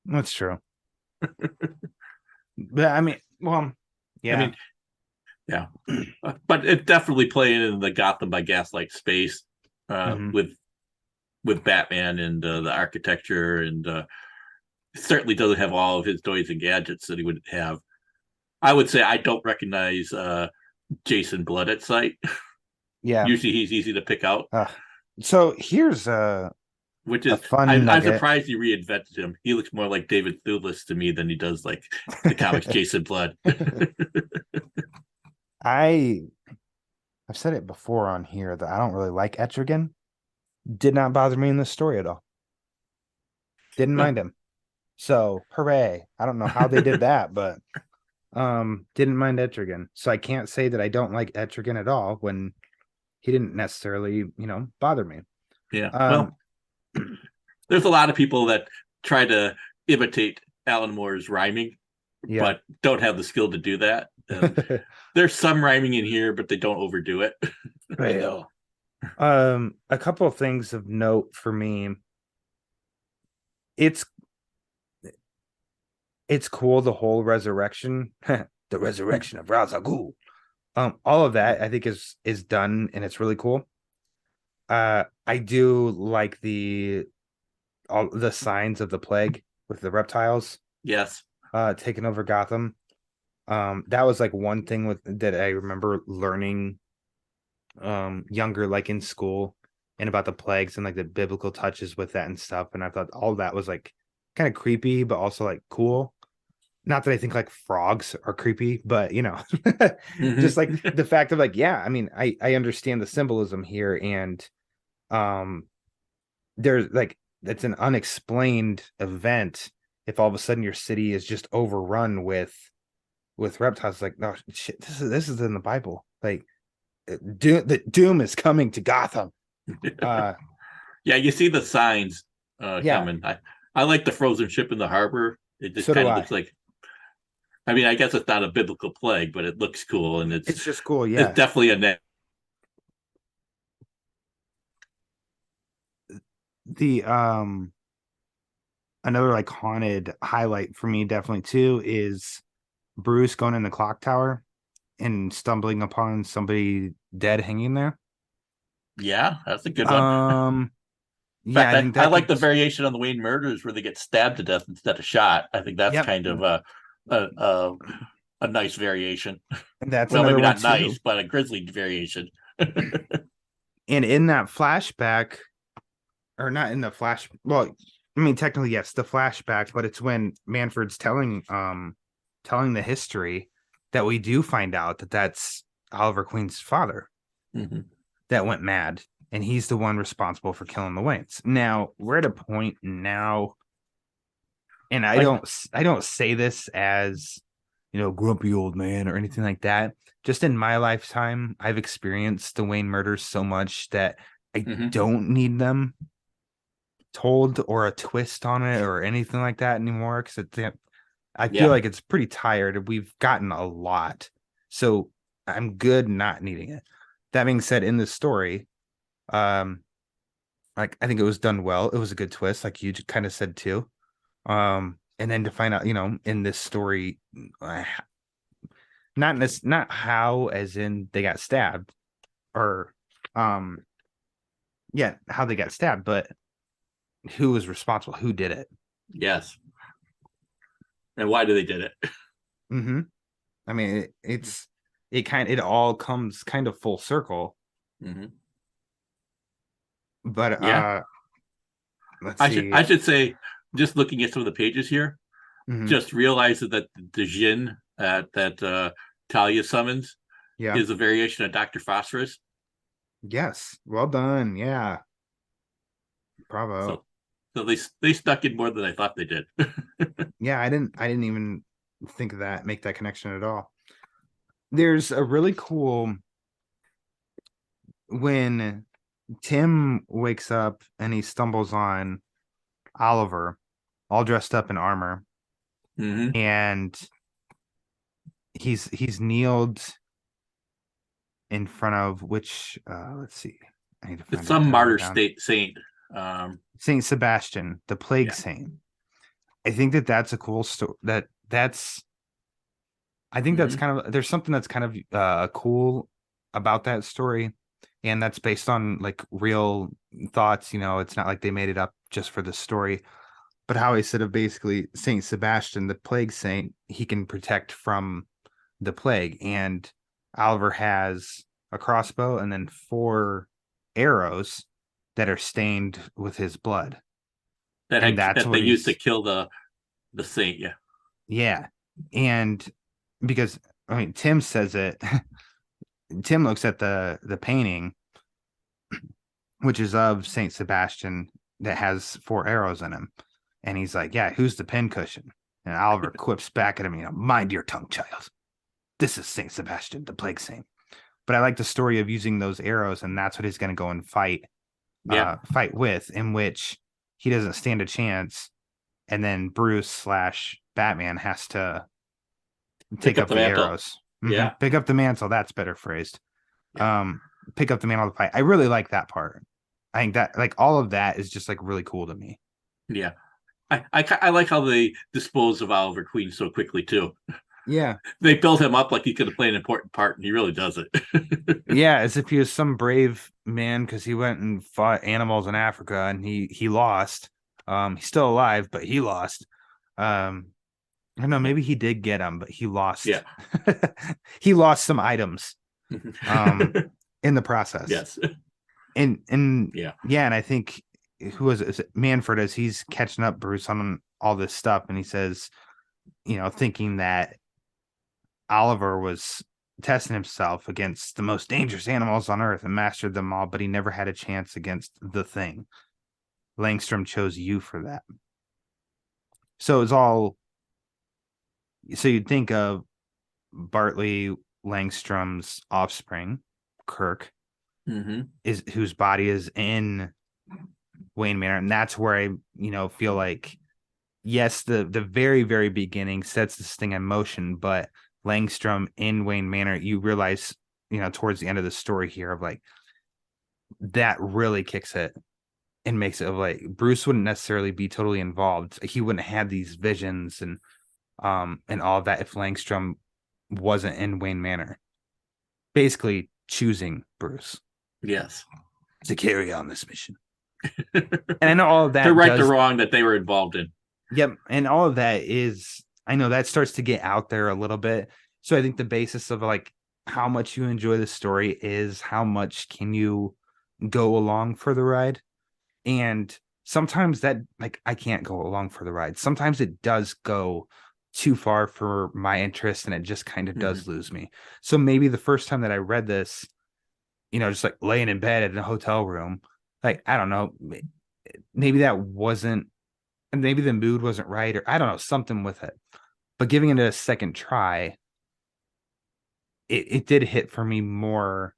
That's true. But I mean, well, yeah. Yeah, but it's definitely playing in the Gotham by Gaslight space, with Batman and the architecture, and certainly doesn't have all of his toys and gadgets that he would have. I would say I don't recognize Jason Blood at sight. Yeah, usually he's easy to pick out. So here's which is fun I'm surprised you reinvented him. He looks more like David Thewlis to me than he does like the comics Jason Blood. I've said it before on here that I don't really like Etrigan. Did not bother me in this story at all. Didn't mind him. So hooray. I don't know how they did that, but didn't mind Etrigan. So I can't say that I don't like Etrigan at all when he didn't necessarily, bother me. Yeah. Well, there's a lot of people that try to imitate Alan Moore's rhyming, but don't have the skill to do that. There's some rhyming in here, but they don't overdo it. Well, a couple of things of note for me. It's cool, the whole resurrection, the resurrection of Ra's al Ghul. All of that I think is done, and it's really cool. I do like all the signs of the plague with the reptiles. Yes. taking over Gotham. That was like one thing with that I remember learning younger, like in school, and about the plagues and like the biblical touches with that and stuff. And I thought all that was like kind of creepy, but also like cool. Not that I think like frogs are creepy, but Hmm. just like the fact of like, yeah, I mean, I understand the symbolism here, and um there's like it's an unexplained event if all of a sudden your city is just overrun with reptiles. Like, no shit, this is in the Bible. Like, the doom is coming to Gotham. Uh, Yeah, you see the signs yeah, coming. I like the frozen ship in the harbor. It just so do kind of I. looks like. I mean, I guess it's not a biblical plague, but it looks cool, and It's just cool. it's Yeah. definitely a net. The another like haunted highlight for me definitely too is Bruce going in the clock tower and stumbling upon somebody dead hanging there. Yeah, that's a good one. Um, In yeah, fact, I think I that like could. the variation on the Wayne murders where they get stabbed to death instead of shot. I think that's Yep, kind of a, a, a nice variation. that's Well, another maybe one not too. nice, but a grisly variation. And in that flashback, or not in the flash, well, I mean technically yes, the flashback, but it's when Manfred's telling the history that we do find out that that's Oliver Queen's father Hmm. that went mad, and he's the one responsible for killing the Waynes. Now we're at a point now, and I Like, don't say this as grumpy old man or anything like that. Just in my lifetime, I've experienced the Wayne murders so much that I hmm, don't need them told or a twist on it or anything like that anymore, because I feel yeah, like it's pretty tired. We've gotten a lot, so I'm good not needing it. That being said, in this story, um, like I think it was done well. It was a good twist, like you kind of said too. And then to find out, in this story, uh, not how, as in they got stabbed, or um, yeah, how they got stabbed, but who was responsible, who did it. yes. And why do they did it? Mm-hmm. I mean, it all comes kind of full circle. Hmm. But Yeah, let's see. I should say, just looking at some of the pages here, Mhm. just realizes that the Jinn that Talia summons Yeah. is a variation of Dr. Phosphorus. Yes. Well done. Yeah. Bravo. So they stuck in more than I thought they did. Yeah, I didn't even think of that, make that connection at all. There's a really cool when Tim wakes up and he stumbles on Oliver all dressed up in armor, Hmm. and he's kneeled in front of which let's see. I need to It's find it. some I wrote it martyr down. state saint. Um, Saint Sebastian, the plague yeah, saint. I think that's a cool story. That's I think that's hmm, kind of there's something that's kind of cool about that story, and that's based on like real thoughts. It's not like they made it up just for the story, but how I said of basically Saint Sebastian, the plague saint, he can protect from the plague, and Oliver has a crossbow and then 4 arrows that are stained with his blood, and that's that what they used to he's. kill the saint. Yeah, Yeah. And because I mean Tim says it, Tim looks at the painting, which is of Saint Sebastian that has 4 arrows in him. And he's like, yeah, who's the pincushion? And Oliver quips back at him, mind your tongue, child. This is Saint Sebastian, the plague saint. But I like the story of using those arrows, and that's what he's going to go and yeah. fight with, in which he doesn't stand a chance. And then Bruce slash Batman has to Pick take up up the the mantle. arrows. Yeah, Pick up the mantle. That's better phrased. yeah, Um, pick up the mantle of the fight. I really like that part. I think that like all of that is just like really cool to me. yeah. I like how they dispose of Oliver Queen so quickly too. Yeah. They build him up like he's going to play an important part, and he really does it. Yeah, as if he was some brave man because he went and fought animals in Africa and he lost. He's still alive, but he lost. Um, I don't know, maybe he did get them, but he lost. Yeah. He lost some items in the process. Yes. And Yeah. and I think who was it? Is it Manfred, as he's catching up Bruce on all this stuff, and he says, thinking that Oliver was testing himself against the most dangerous animals on Earth and mastered them all, but he never had a chance against the Thing. Langstrom chose you for that. So it's all. So you'd think of Bartley Langstrom's offspring, Kirk, is whose body is in Wayne Manor, and that's where I, feel like, yes, the very, very beginning sets this thing in motion, but Langstrom in Wayne Manor, you realize, towards the end of the story here, of like that really kicks it and makes it of like Bruce wouldn't necessarily be totally involved. He wouldn't have had these visions and all of that if Langstrom wasn't in Wayne Manor, basically choosing Bruce. Yes. To carry on this mission. And I know all of that to right the wrong that they were involved in. Yep. And all of that is, I know that starts to get out there a little bit. So I think the basis of like how much you enjoy the story is how much can you go along for the ride. And sometimes that, like, I can't go along for the ride. Sometimes it does go too far for my interest and it just kind of does lose me. So maybe the first time that I read this, just like laying in bed in a hotel room, like, I don't know, maybe that wasn't, and maybe the mood wasn't right, or I don't know, something with it. But giving it a second try, it did hit for me more,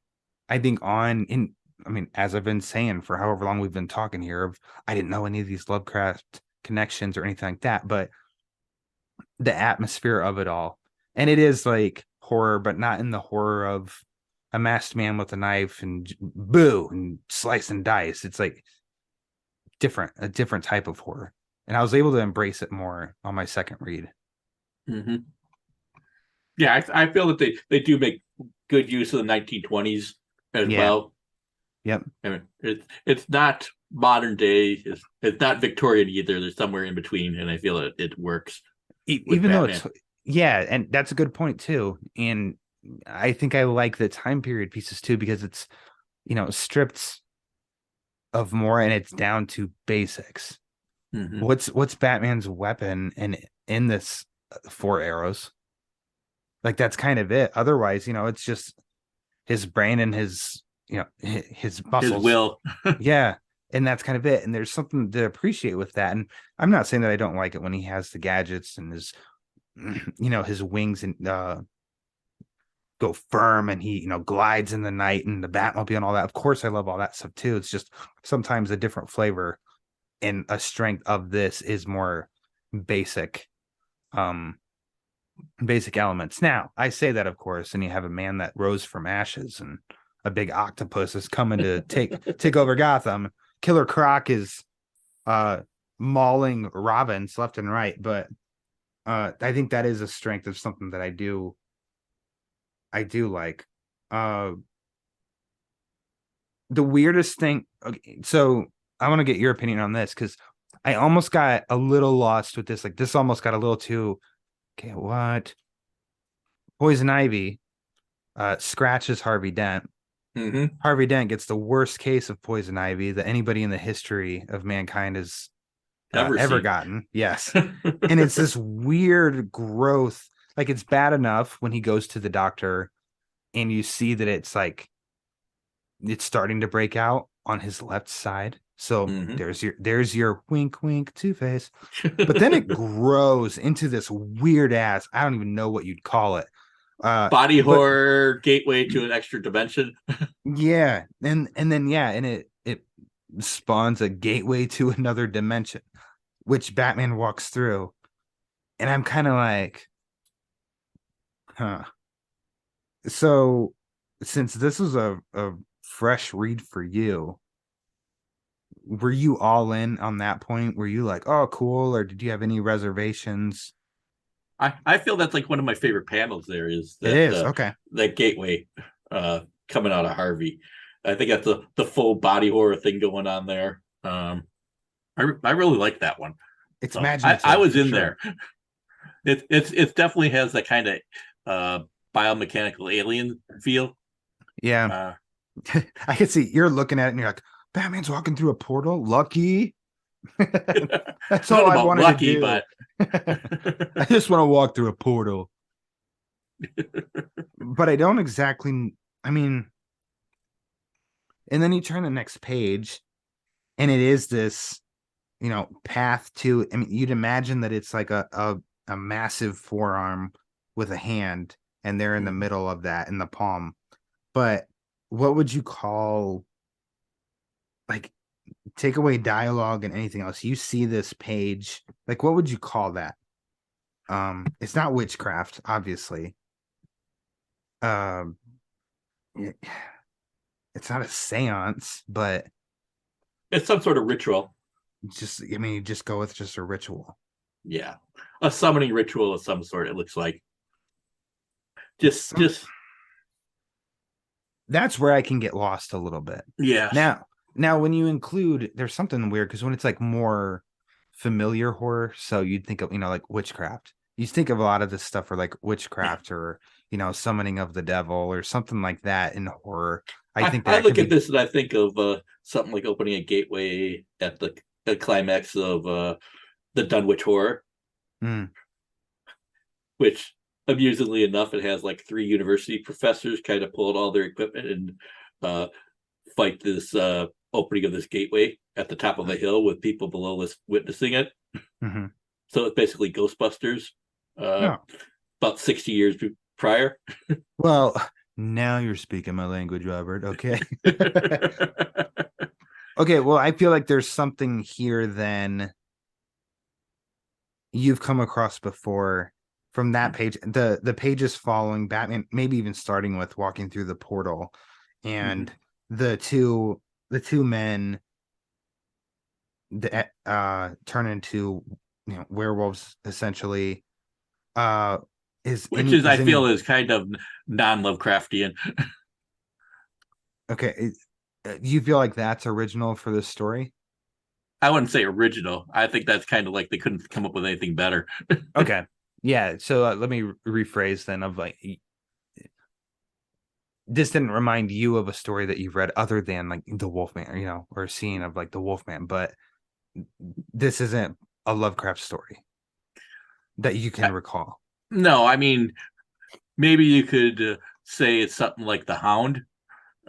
I think, as I've been saying for however long we've been talking here, I didn't know any of these Lovecraft connections or anything like that, but the atmosphere of it all. And it is like horror, but not in the horror of a masked man with a knife and boo and slice and dice. It's like a different type of horror. And I was able to embrace it more on my second read. Yeah, I feel that they do make good use of the 1920s as well. Yep. I mean, it's not modern day. It's not Victorian either. There's somewhere in between, and I feel it works. Even though it's and that's a good point too. And I think I like the time period pieces too, because it's stripped of more and it's down to basics. What's Batman's weapon and in this 4 arrows? Like, that's kind of it. Otherwise, it's just his brain and his his muscles, his will. Yeah. And that's kind of it. And there's something to appreciate with that. And I'm not saying that I don't like it when he has the gadgets and his, his wings and go firm and he, glides in the night and the Batmobile and all that. Of course, I love all that stuff too. It's just sometimes a different flavor and a strength of this is more basic, basic elements. Now, I say that, of course, and you have a man that rose from ashes and a big octopus is coming to take over Gotham. Killer Croc is mauling Robins left and right, but I think that is a strength of something that I do like. The weirdest thing, okay, so I want to get your opinion on this, because I almost got a little lost with this. Like, this almost got a little too, okay, what? Poison Ivy scratches Harvey Dent. Harvey Dent gets the worst case of poison ivy that anybody in the history of mankind has ever gotten. Yes. And it's this weird growth. Like, it's bad enough when he goes to the doctor and you see that it's like, it's starting to break out on his left side. So there's your wink, wink, Two-Face. But then it grows into this weird ass, I don't even know what you'd call it. Body horror gateway to an extra dimension. Yeah. And then, and it spawns a gateway to another dimension, which Batman walks through. And I'm kind of like, huh. So since this is a fresh read for you, were you all in on that point? Were you like, oh, cool? Or did you have any reservations? I feel that's like one of my favorite panels. There is that, it is okay, that gateway coming out of Harvey. I think that's the full body horror thing going on there. I really like that one. It's so imaginative. I was in there. It definitely has that kind of biomechanical alien feel. Yeah. I can see you're looking at it and you're like, Batman's walking through a portal. Lucky. That's all Not I about wanted lucky, to do. but I just want to walk through a portal. But I don't exactly, I mean, and then you turn the next page and it is this, path to, I mean, you'd imagine that it's like a massive forearm with a hand and they're in the middle of that in the palm. But what would you call, like, take away dialogue and anything else? You see this page, like, what would you call that? It's not witchcraft, obviously. Um, it- it's not a seance, but it's some sort of ritual. just, I mean, you just go with just a ritual. Yeah, a summoning ritual of some sort. It looks like just That's where I can get lost a little bit. yeah. Now when you include, there's something weird because when it's like more familiar horror, so you'd think of, like witchcraft. You think of a lot of this stuff for like witchcraft or summoning of the devil or something like that in horror. I think I that look could at be. this and I think of something like opening a gateway at the climax of the Dunwich Horror, Mm, which amusingly enough, it has like three university professors kind of pull out all their equipment and uh, fight this opening of this gateway at the top of a hill with people below us witnessing it. hmm So it's basically Ghostbusters, uh, No. about 60 years prior. Well, now you're speaking my language, Robert. Okay. Okay. Well, I feel like there's something here then you've come across before from that page. The pages following Batman, maybe even starting with walking through the portal, and the two men that turn into werewolves essentially. Is Which any is I is feel any is kind of non-Lovecraftian. okay? You feel like that's original for this story? I wouldn't say original. I think that's kind of like they couldn't come up with anything better. Okay. Yeah. So let me rephrase then of like this didn't remind you of a story that you've read other than like the Wolfman, or a scene of like the Wolfman, but this isn't a Lovecraft story that you can recall. No, I mean maybe you could say it's something like the Hound,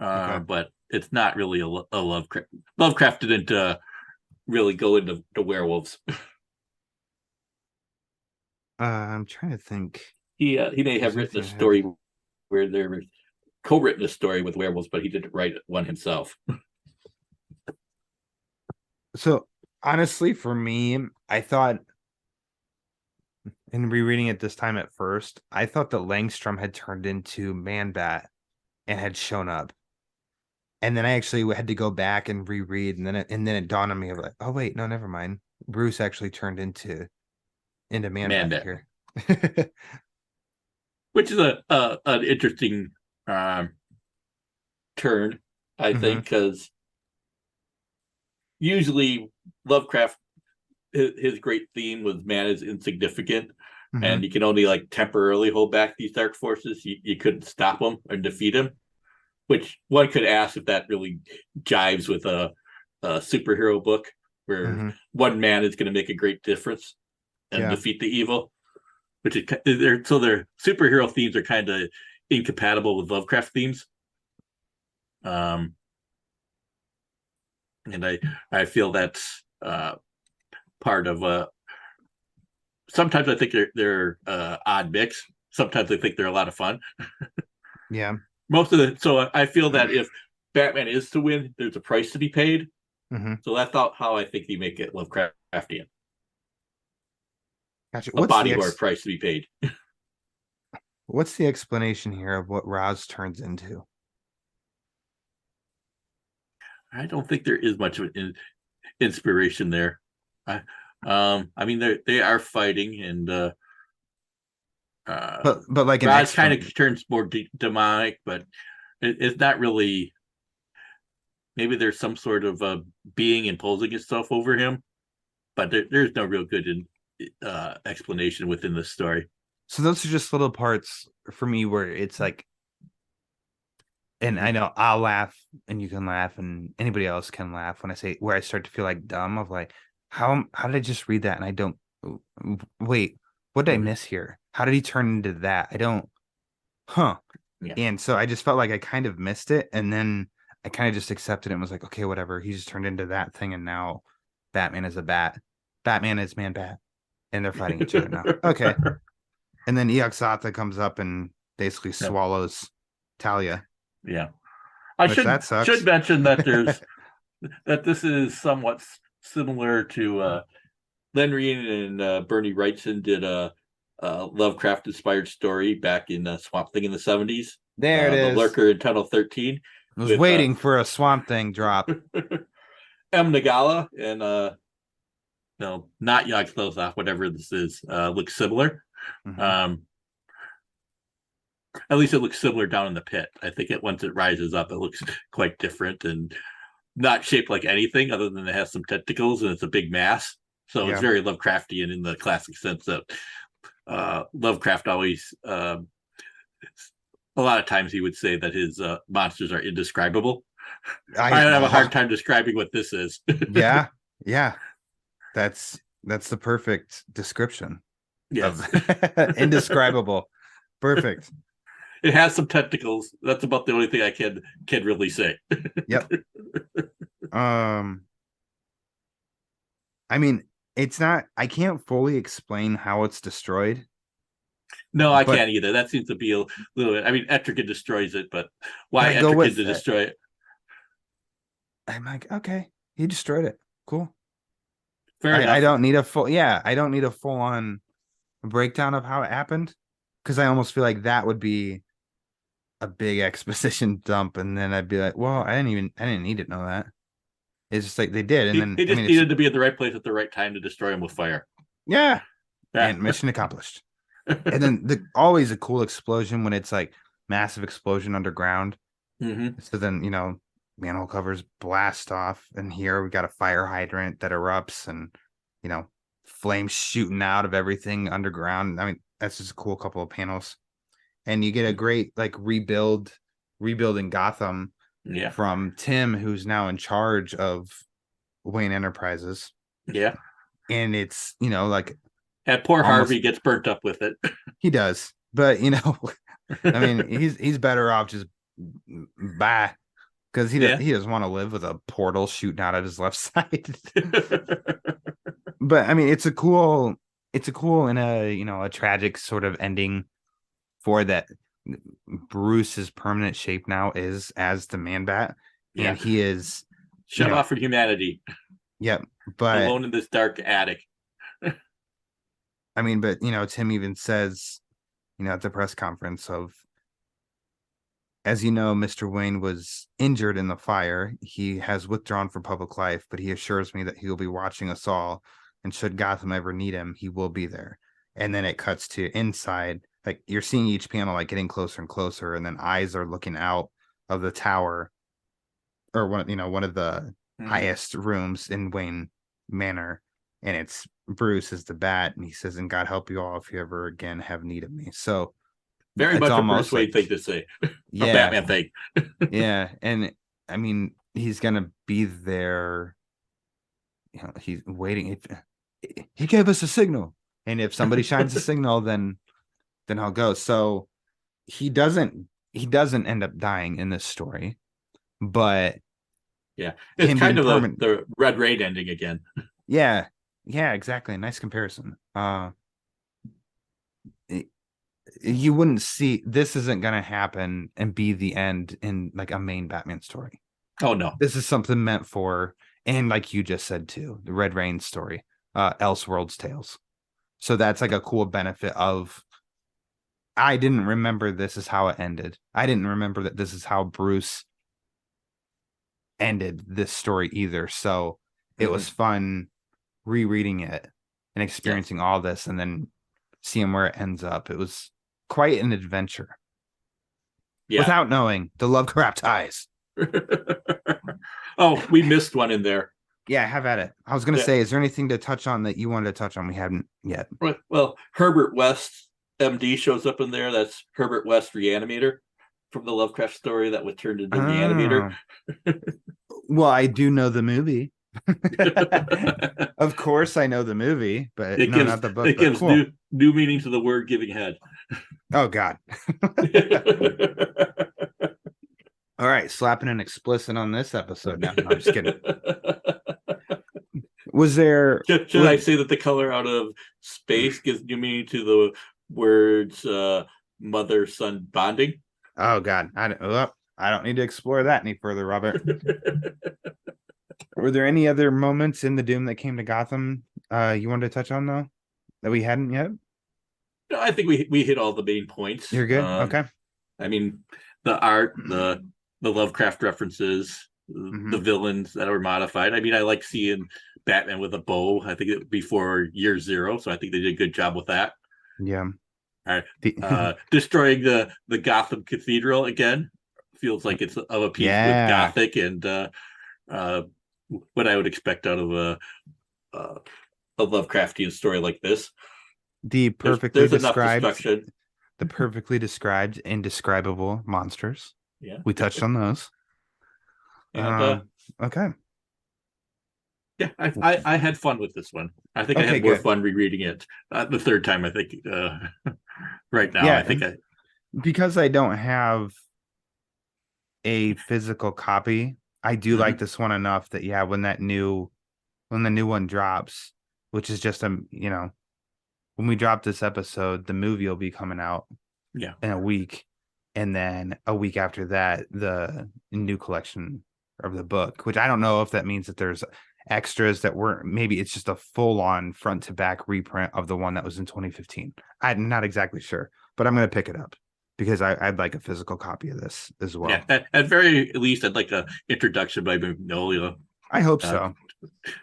Okay. but it's not really a Lovecraft. Lovecraft didn't really go into the werewolves. I'm trying to think. He may have There's written a anything I have. story where there co-written a story with werewolves, but he didn't write one himself. So honestly, for me, I thought in rereading it this time at first, I thought that Langstrom had turned into Man Bat and had shown up. And then I actually had to go back and reread, and then it dawned on me of like, oh wait, no, never mind. Bruce actually turned into Man Man Bat Bat, here. which is a an interesting um, turn, I think, because usually Lovecraft his great theme was man is insignificant, and you can only like temporarily hold back these dark forces. You couldn't stop them or defeat them. Which one could ask if that really jives with a superhero book where one man is going to make a great difference and Yeah. defeat the evil. Which is so their superhero themes are kind of incompatible with Lovecraft themes. And I feel that's part of sometimes I think they're odd mix. Sometimes I think they're a lot of fun. Yeah. Most of it. So I feel that if Batman is to win, there's a price to be paid. So that's how I think they make it Lovecraftian. Gotcha. A body horror price to be paid. What's the explanation here of what Roz turns into? I don't think there is much of an inspiration there. I mean they are fighting and but like an Roz kind of turns more demonic, but it's not really. Maybe there's some sort of being imposing itself over him, but there's no real good explanation within the story. So those are just little parts for me where it's like, and I know I'll laugh and you can laugh and anybody else can laugh when I say where I start to feel like dumb of like, how did I just read that and I don't wait, what did I miss here? How did he turn into that? I don't, huh? Yeah. And so I just felt like I kind of missed it. And then I kind of just accepted it and was like, okay, whatever. He just turned into that thing. And now Batman is a bat. Batman is Man Bat. And they're fighting each other now. Okay. And then Eoxatha comes up and basically swallows Talia. Yeah. I should mention that there's that this is somewhat similar to Len Wein and Bernie Wrightson did a Lovecraft inspired story back in Swamp Thing in the 70s. There it is. The Lurker in Tunnel 13. I was waiting for a Swamp Thing drop. M. Nagala and no, not Yog-Sothoth, whatever this is, looks similar. Mm-hmm. At least it looks similar down in the pit. I think once it rises up, it looks quite different and not shaped like anything other than it has some tentacles and it's a big mass. So it's very Lovecraftian in the classic sense that Lovecraft always, a lot of times he would say that his monsters are indescribable. I have a hard time describing what this is. Yeah. That's the perfect description. Yes. Of indescribable. Perfect. It has some tentacles. That's about the only thing I can really say. Yep. I mean, it's not. I can't fully explain how it's destroyed. No, I can't either. That seems to be a little bit. I mean, Etrigan destroys it, but why Etrigan to destroy it? I'm like, okay, he destroyed it. Cool. Fair enough. I don't need a full. Yeah, I don't need a full on breakdown of how it happened because I almost feel like that would be a big exposition dump, and then I'd be like, well, I didn't need to know that. It's just like they did, and then he just needed to be at the right place at the right time to destroy him with fire. Yeah. And mission accomplished. And then always a cool explosion when it's like massive explosion underground. Mm-hmm. So then manhole covers blast off, and here we got a fire hydrant that erupts, and flames shooting out of everything underground. I mean, that's just a cool couple of panels. And you get a great like rebuilding Gotham from Tim, who's now in charge of Wayne Enterprises. Yeah. And it's, like and poor Harvey gets burnt up with it. He does. But I mean, he's better off just bye. Because he doesn't want to live with a portal shooting out of his left side. But I mean, it's a cool and a tragic sort of ending for that. Bruce's permanent shape now is as the Man-Bat, and he is shut off from humanity. Yep, but alone in this dark attic. I mean, but Tim even says, at the press conference of, as you know, Mr. Wayne was injured in the fire. He has withdrawn from public life, but he assures me that he will be watching us all, and should Gotham ever need him, he will be there. And then it cuts to inside. Like you're seeing each panel like getting closer and closer, and then eyes are looking out of the tower, or one of the highest rooms in Wayne Manor, and it's Bruce as the Bat, and he says, "And God help you all if you ever again have need of me." So very much a Bruce Wayne thing to say, yeah, a Batman thing. Yeah, and I mean he's gonna be there. He's waiting. He gave us a signal, and if somebody shines a signal, then I'll go. So he doesn't end up dying in this story, but it's kind of the Red Raid ending again. Yeah, exactly. Nice comparison. You wouldn't see this isn't going to happen and be the end in like a main Batman story. Oh no, this is something meant for, and like you just said too, the Red Rain story, Elseworlds Tales. So that's like a cool benefit of. I didn't remember this is how it ended. I didn't remember that this is how Bruce ended this story either. So it was fun rereading it and experiencing all this and then seeing where it ends up. It was quite an adventure. Yeah. Without knowing the Lovecraft ties. Oh, we missed one in there. Yeah, have at it. I was gonna Yeah. say, is there anything to touch on that you wanted to touch on? We haven't yet. Well, Herbert West, MD, shows up in there. That's Herbert West, Reanimator, from the Lovecraft story that was turned into Reanimator. Oh. Well, I do know the movie. Of course, I know the movie, but no, not the book. It But gives cool. new meaning to the word giving head. Oh God. All right, slapping an explicit on this episode now. No, I'm just kidding. Was there? Should I say that the color out of space gives new meaning to the words mother son bonding? Oh God, I don't need to explore that any further, Robert. Were there any other moments in the Doom that came to Gotham you wanted to touch on though that we hadn't yet? No, I think we hit all the main points. You're good. Okay. I mean, the art, the Lovecraft references, Mhm. the villains that were modified. I mean, I like seeing Batman with a bow. I think it before Year Zero, so I think they did a good job with that. Yeah. All right. Destroying the Gotham Cathedral again feels like it's of a piece with Gothic and what I would expect out of a Lovecraftian story like this. The perfectly there's enough described, destruction. the perfectly described, indescribable monsters. Yeah, We touched on those. and Okay. yeah, I had fun with this one. I think I Okay, had more good. fun rereading it the third time. I think right now. Yeah, I think because I don't have a physical copy, I do like this one enough that when the new one drops, which is just when we drop this episode, the movie will be coming out in a week, and then a week after that, the new collection of the book, which I don't know if that means that there's extras that weren't, maybe it's just a full-on front to back reprint of the one that was in 2015. I'm not exactly sure, but I'm going to pick it up because I'd like a physical copy of this as well. Yeah, at very least, I'd like an introduction by Magnolia. I hope so.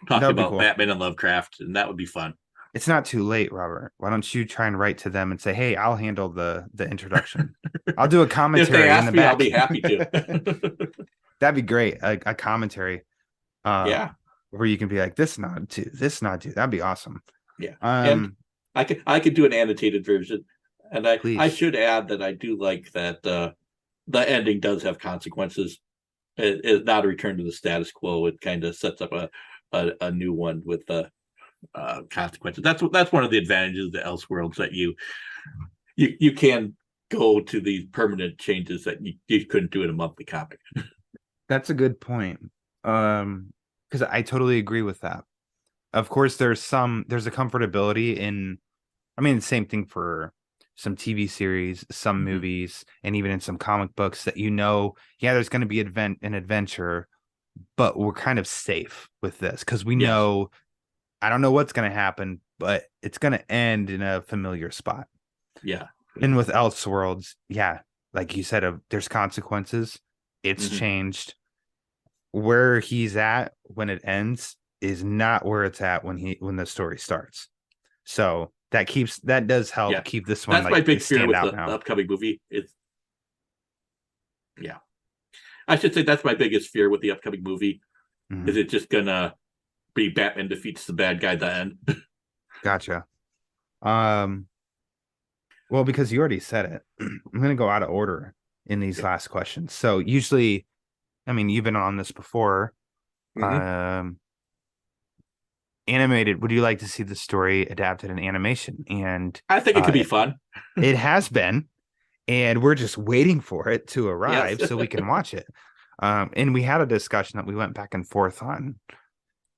Talking about cool. Batman and Lovecraft, and that would be fun. It's not too late, Robert. Why don't you try and write to them and say, "Hey, I'll handle the introduction. I'll do a commentary." If they ask in the me, back. I'll be happy to. That'd be great. A commentary. Where you can be like, this nod to. That'd be awesome. Yeah. And I could do an annotated version. And I should add that I do like that the ending does have consequences. It's not a return to the status quo. It kind of sets up a new one with the consequences. That's one of the advantages of the Elseworlds, that you can go to these permanent changes that you couldn't do in a monthly comic. That's a good point. Because I totally agree with that. Of course, there's a comfortability in, I mean, the same thing for some TV series, some movies, and even in some comic books that there's going to be an adventure, but we're kind of safe with this because we know, I don't know what's going to happen, but it's going to end in a familiar spot. Yeah. And with Elseworlds, like you said, there's consequences. It's changed. Where he's at when it ends is not where it's at when the story starts. So that does help keep this one. That's my big fear with the upcoming movie. I should say that's my biggest fear with the upcoming movie. Is it just gonna be Batman defeats the bad guy at the end? Gotcha. Well, because you already said it, I'm gonna go out of order in these last questions. So usually, I mean, you've been on this before. Animated, would you like to see the story adapted in animation? And I think it could be fun. It has been, and we're just waiting for it to arrive so we can watch it. And we had a discussion that we went back and forth on.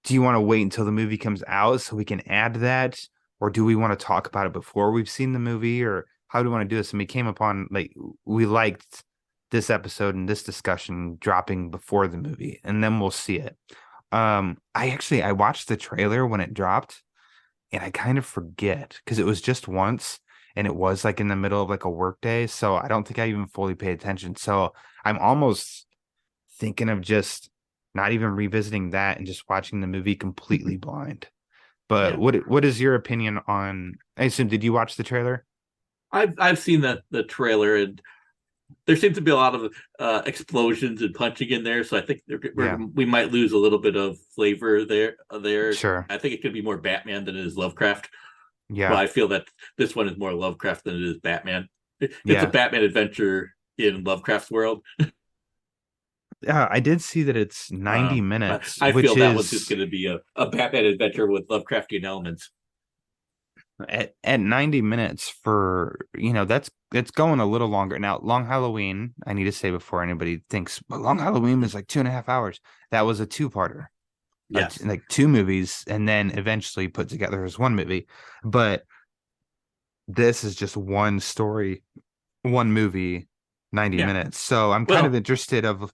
Do you want to wait until the movie comes out so we can add that? Or do we want to talk about it before we've seen the movie? Or how do we want to do this? And we came upon, we liked this episode and this discussion dropping before the movie, and then we'll see it. I watched the trailer when it dropped, and I kind of forget because it was just once, and it was in the middle of a work day, so I don't think I even fully paid attention. So I'm almost thinking of just not even revisiting that and just watching the movie completely blind. But what is your opinion on? I assume, did you watch the trailer? I've seen the trailer, and there seems to be a lot of explosions and punching in there, so I think Yeah. we might lose a little bit of flavor there. Sure. I think it could be more Batman than it is Lovecraft. Well, Yeah. I feel that this one is more Lovecraft than it is Batman. It's a Yeah. Batman adventure in Lovecraft's world. Yeah. I did see that it's 90 minutes, I which feel that one's just is going to be a Batman adventure with Lovecraftian elements. at 90 minutes for, that's it's going a little longer. Now, Long Halloween, I need to say before anybody thinks, well, Long Halloween was like 2.5 hours. That was a two-parter. Yes. Like two movies, and then eventually put together as one movie. But this is just one story, one movie, 90 Yeah. minutes. So I'm kind of interested of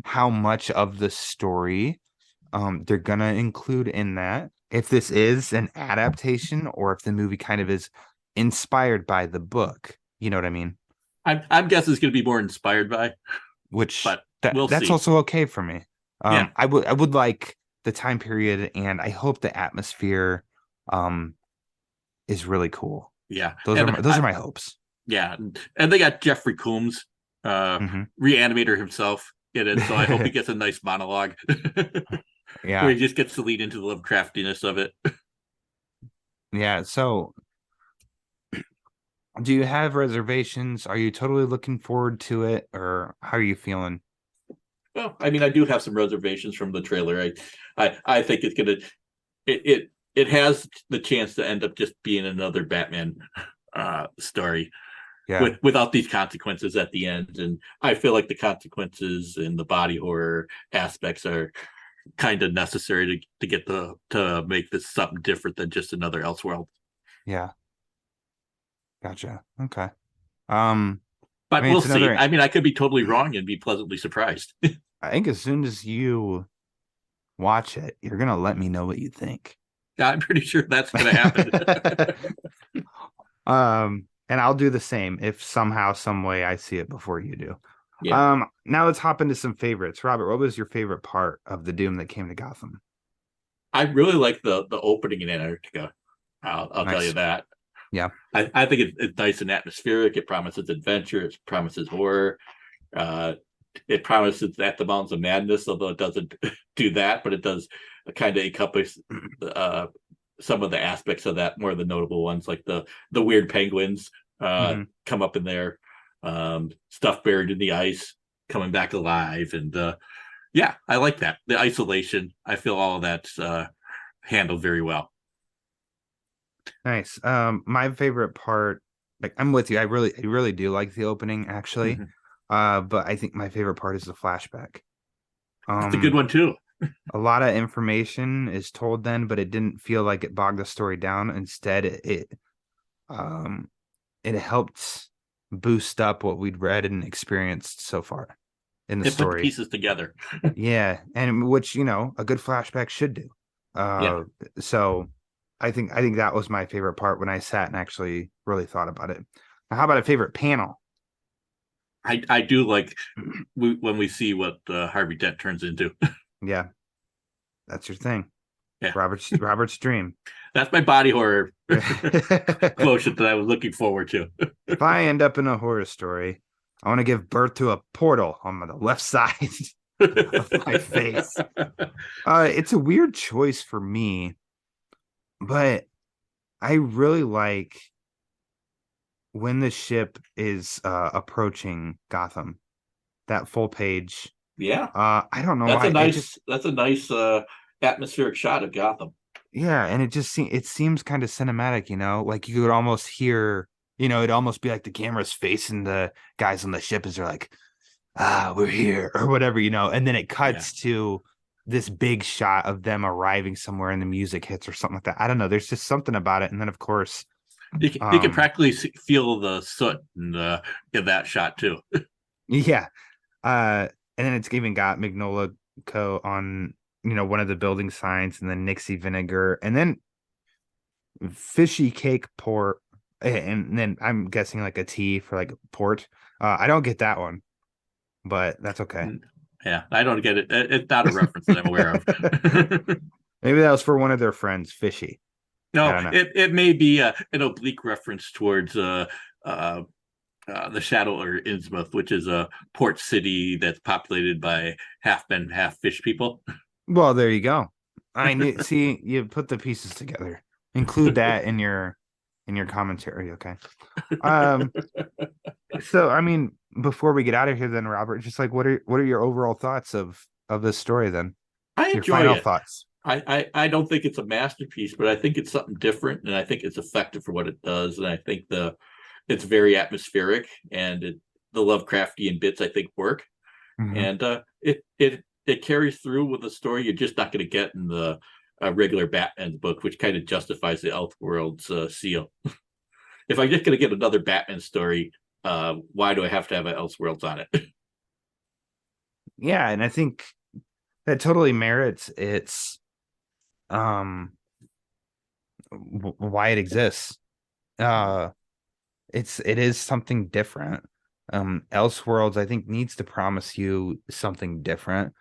how much of the story they're gonna include in that. If this is an adaptation or if the movie kind of is inspired by the book. You know what I mean? I'm guessing it's going to be more inspired by, Which but we'll that's see. also okay for me. Yeah. I would like the time period, and I hope the atmosphere is really cool. Yeah. Those are my hopes. Yeah. And they got Jeffrey Combs, Reanimator himself in it, so I hope he gets a nice monologue. Yeah. Where he just gets to lead into the Lovecraftiness of it. Yeah. So do you have reservations? Are you totally looking forward to it, or how are you feeling? Well, I mean, I do have some reservations from the trailer. I think it's gonna it has the chance to end up just being another Batman story. Yeah. Without these consequences at the end. And I feel like the consequences and the body horror aspects are kind of necessary to get to make this something different than just another Elseworld. Yeah. Gotcha. Okay. But I mean, we'll see. I mean, I could be totally wrong and be pleasantly surprised. I think as soon as you watch it, you're gonna let me know what you think. I'm pretty sure that's going to happen. And I'll do the same if somehow, some way I see it before you do. Yeah. Now let's hop into some favorites. Robert, what was your favorite part of the Doom that came to Gotham? I really like the opening in Antarctica. I'll tell you that. Yeah. I think it's nice and atmospheric. It promises adventure. It promises horror. It promises at the Mountains of Madness, although it doesn't do that, but it does kind of encompass some of the aspects of that, more of the notable ones, like the weird penguins come up in there, stuff buried in the ice coming back alive. And yeah, I like that. The isolation, I feel all of that's handled very well. Nice. My favorite part, like I'm with you. I really do like the opening, actually. But I think my favorite part is the flashback. It's a good one too. A lot of information is told then, but it didn't feel like it bogged the story down. Instead, it helped boost up what we'd read and experienced so far in the story. Put the pieces together. Yeah, and which a good flashback should do. So I think that was my favorite part when I sat and actually really thought about it. Now, how about a favorite panel? I do like when we see what Harvey Dent turns into. Yeah, that's your thing. Yeah, Robert's dream. That's my body horror quotient that I was looking forward to. If I end up in a horror story, I want to give birth to a portal on the left side of my face. It's a weird choice for me, but I really like when the ship is approaching Gotham. That full page. Yeah. I don't know. That's a nice atmospheric shot of Gotham. Yeah, and it seems kind of cinematic, like you could almost hear, it'd almost be like the camera's facing the guys on the ship as they're like, we're here or whatever, and then it cuts to this big shot of them arriving somewhere and the music hits or something like that. I don't know. There's just something about it. And then of course you can practically feel the soot in that shot too. Yeah. And then it's even got Magnolia Co. on, one of the building signs, and then Nixie vinegar, and then fishy cake port, and then I'm guessing like a T for like port. I don't get that one, but that's okay. Yeah, I don't get it. It's not a reference that I'm aware of. Maybe that was for one of their friends, Fishy. No, it may be an oblique reference towards the Shadow or Innsmouth, which is a port city that's populated by half men, half fish people. Well, there you go. I knew. See, you put the pieces together. Include that in your commentary, okay? Um. So, I mean, before we get out of here, then Robert, just like what are your overall thoughts of this story? Then I your enjoy final it. thoughts. I don't think it's a masterpiece, but I think it's something different, and I think it's effective for what it does. And I think it's very atmospheric, and the Lovecraftian bits I think work, Mhm. and it carries through with a story you're just not going to get in the regular Batman book, which kind of justifies the Elseworlds seal. If I'm just going to get another Batman story, why do I have to have an Elseworlds on it? Yeah, and I think that totally merits its um why it exists. Uh, it is something different. Elseworlds, I think, needs to promise you something different.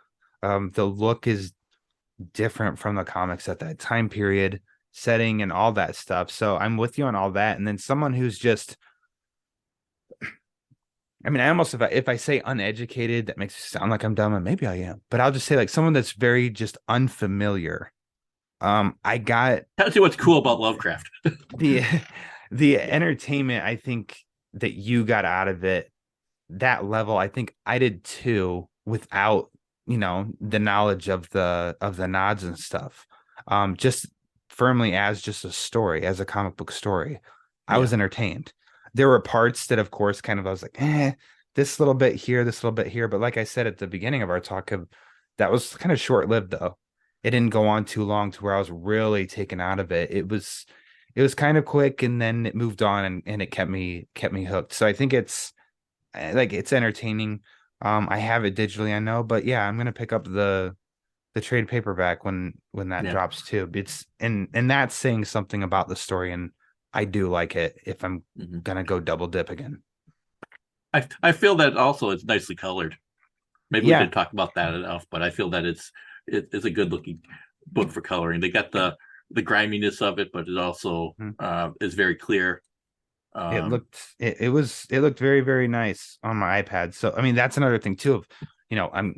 The look is different from the comics at that time period, setting and all that stuff. So I'm with you on all that. And then someone who's just, I mean, I almost if I say uneducated, that makes it sound like I'm dumb, and maybe I am, but I'll just say like someone that's very just unfamiliar. I got Tell you what's cool about Lovecraft. the the entertainment I think that you got out of it, that level, I think I did too, without the knowledge of the nods and stuff. Just firmly as just a story, as a comic book story, I Yeah, was entertained. There were parts that, of course, kind of I was like, this little bit here, this little bit here. But like I said at the beginning of our talk, that was kind of short lived though. It didn't go on too long to where I was really taken out of it. It was kind of quick, and then it moved on, and it kept me hooked. So I think it's like it's entertaining. I have it digitally, I know, but yeah, I'm gonna pick up the trade paperback when that yeah. drops too. It's and that's saying something about the story, and I do like it if I'm Mhm. gonna go double dip again. I feel that also it's nicely colored. Maybe we Yeah, didn't talk about that enough, but I feel that it's a good looking book for coloring. They got the griminess of it, but it also mhm. is very clear. Um, It looked very, very nice on my iPad. So I mean that's another thing too of I'm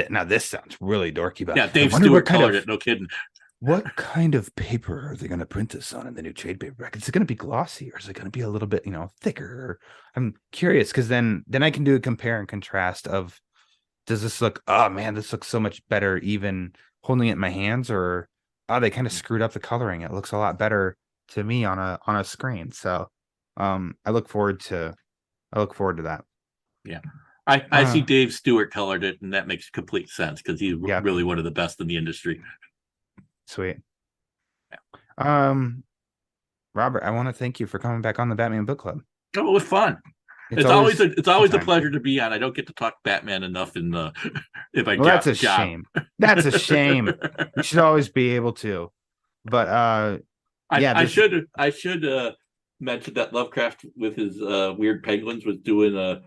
now this sounds really dorky, but yeah, I Dave wonder Stewart colored it. No kidding. what kind of paper are they going to print this on in the new trade paperback? Is it going to be glossy, or is it going to be a little bit, thicker? I'm curious because then I can do a compare and contrast of, does this look, oh man, this looks so much better even holding it in my hands, or oh, they kind of screwed up the coloring. It looks a lot better to me on a screen. So I look forward to that. Yeah. I see Uh Dave Stewart colored it, and that makes complete sense because he's yeah, really one of the best in the industry. sweet. Um Robert, I want to thank you for coming back on the Batman Book Club. Oh, it was fun. It's always It's a good always a time. pleasure to be on. I don't get to talk Batman enough in the in my Well, that's a job. shame. That's a shame. You should always be able to. But yeah, this I should mention that Lovecraft with his weird penguins was doing a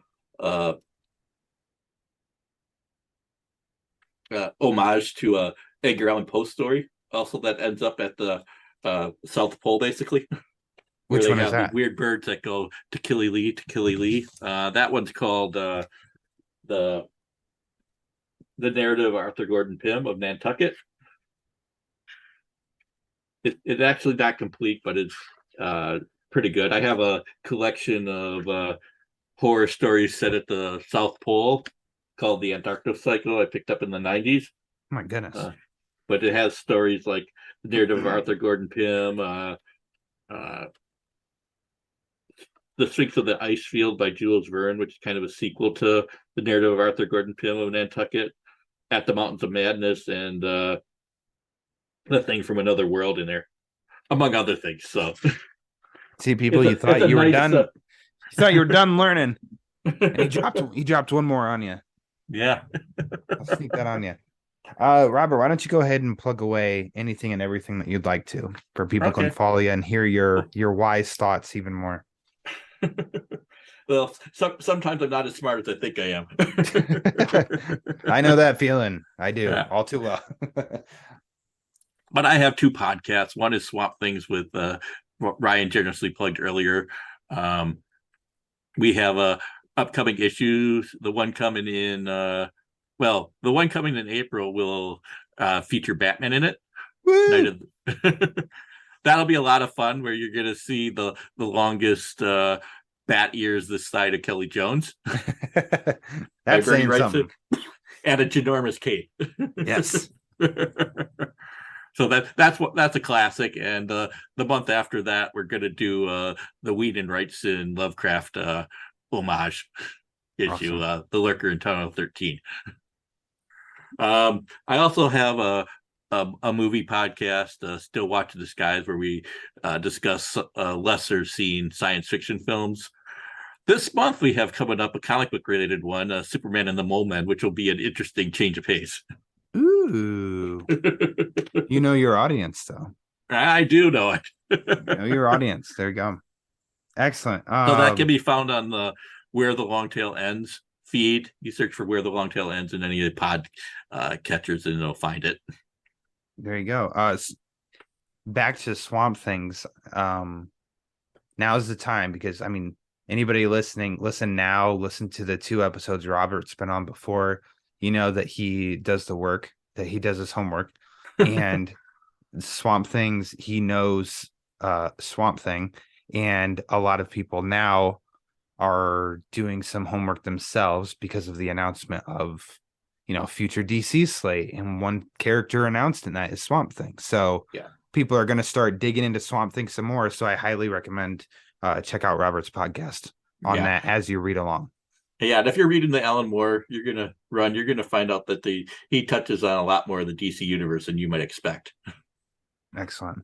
homage to a Edgar Allan Poe story. Also, that ends up at the South Pole, basically, where which they one is have these that? weird birds that go to Killy Lee to Killy Lee. That one's called the the narrative of Arthur Gordon Pym of Nantucket. It's actually not complete, but it's pretty good. I have a collection of horror stories set at the South Pole called the Antarctic Cycle. I picked up in the 90s. Oh my goodness. But it has stories like the narrative of Arthur Gordon Pym, uh, The Sphinx of the Ice Field by Jules Verne, which is kind of a sequel to the narrative of Arthur Gordon Pym of Nantucket, At the Mountains of Madness, and The Thing from Another World in there, among other things. So See, people, you it's thought a you were nice done. You thought you were done learning, and he dropped one more on you. yeah. I'll sneak that on you. Robert, why don't you go ahead and plug away anything and everything that you'd like to, for people can Okay. follow you and hear your wise thoughts even more. Well, sometimes I'm not as smart as I think I am. I know that feeling. I do Yeah. all too well. But I have two podcasts. One is Swamp Things with Ryan generously plugged earlier. we have upcoming issues. The one coming in, the one coming in April will feature Batman in it. Night Woo! of That'll be a lot of fun, where you're going to see the longest bat ears this side of Kelly Jones. That's Bernie saying something. And a ginormous cape. Yes. So that's a classic. And the month after that, we're going to do the Whedon Wrights in Lovecraft homage issue, Awesome. The Lurker in Tunnel 13. I also have a movie podcast, Still Watching the Skies, where we discuss lesser seen science fiction films. This month we have coming up a comic book related one, Superman and the Mole Men, which will be an interesting change of pace. Ooh. You know your audience, though. I do know it. You know your audience. There you go. Excellent. So that can be found on the Where the Long Tail Ends feed. You search for Where the Long Tail Ends in any of the pod catchers and you'll find it. There you go. Back to Swamp Things. Now's the time, because I mean, anybody listening, listen now. Listen to the 2 episodes Robert's been on before. You know that he does the work, that he does his homework, and Swamp Things. He knows Swamp Thing, and a lot of people now are doing some homework themselves because of the announcement of, future DC slate, and one character announced in that is Swamp Thing. So yeah, people are going to start digging into Swamp Thing some more. So I highly recommend check out Robert's podcast on that as you read along. Yeah, and if you're reading the Alan Moore, you're gonna find out that he touches on a lot more of the DC universe than you might expect. Excellent.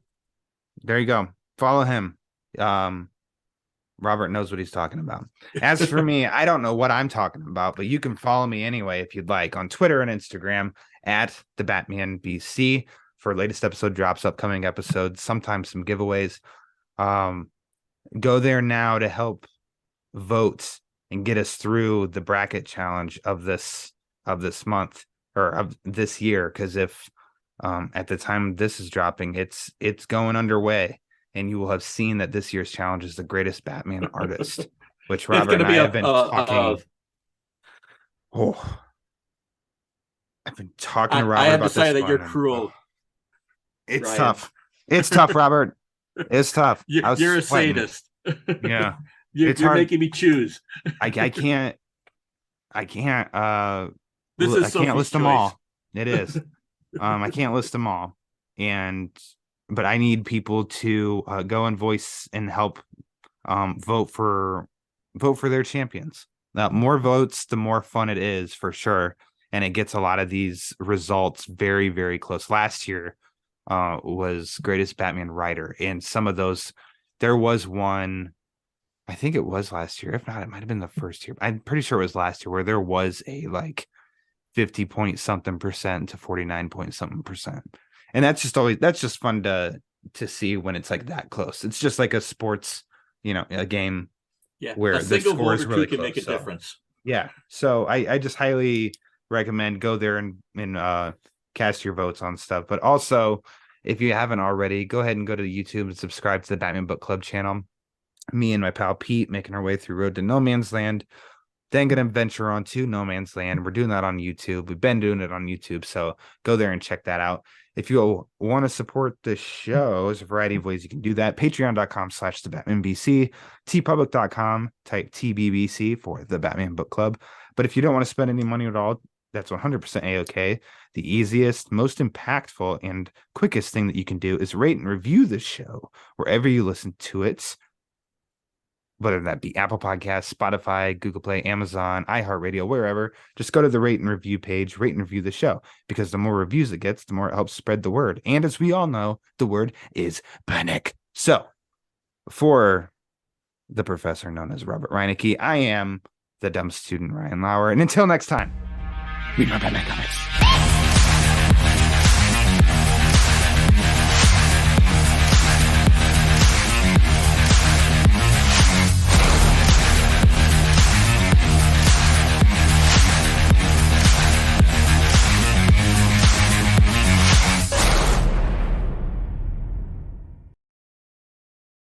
There you go. Follow him. Robert knows what he's talking about. As for me, I don't know what I'm talking about, but you can follow me anyway if you'd like on Twitter and Instagram at the Batman BC for latest episode drops, upcoming episodes, sometimes some giveaways. Go there now to help vote and get us through the bracket challenge of this month, or of this year, because if at the time this is dropping, it's going underway, and you will have seen that this year's challenge is the greatest Batman artist, which Robert and I have been talking. I've been talking to Robert I have about to say this that you're cruel. It's Ryan. tough. It's tough, Robert. It's tough. You're a sadist. Yeah. You're making me choose. I can't. I can't list them all. It is. I can't list them all. But I need people to go and voice and help vote for their champions. More votes, the more fun it is, for sure. And it gets a lot of these results very, very close. Last year was greatest Batman writer, and some of those, there was one, I think it was last year. If not, it might have been the first year. I'm pretty sure it was last year, where there was a 50 point something percent to 49 point something percent. And that's just fun to see when it's like that close. It's just like a sports, a game where the score is really close. Make a difference. Yeah. So I just highly recommend go there and cast your votes on stuff. But also, if you haven't already, go ahead and go to YouTube and subscribe to the Batman Book Club channel. Me and my pal Pete making our way through Road to No Man's Land, then gonna venture on to No Man's Land. We're doing that on YouTube. We've been doing it on YouTube, so go there and check that out. If you want to support the show, there's a variety of ways you can do that. Patreon.com/thebatmanbc, tpublic.com, type TBBC for the Batman Book Club. But if you don't want to spend any money at all, that's 100% A-OK. The easiest, most impactful, and quickest thing that you can do is rate and review the show wherever you listen to it, whether that be Apple Podcasts, Spotify, Google Play, Amazon, iHeartRadio, wherever. Just go to the rate and review page, rate and review the show, because the more reviews it gets, the more it helps spread the word. And as we all know, the word is panic. So for the professor known as Robert Reineke, I am the dumb student Ryan Lauer. And until next time, read my Batman comics.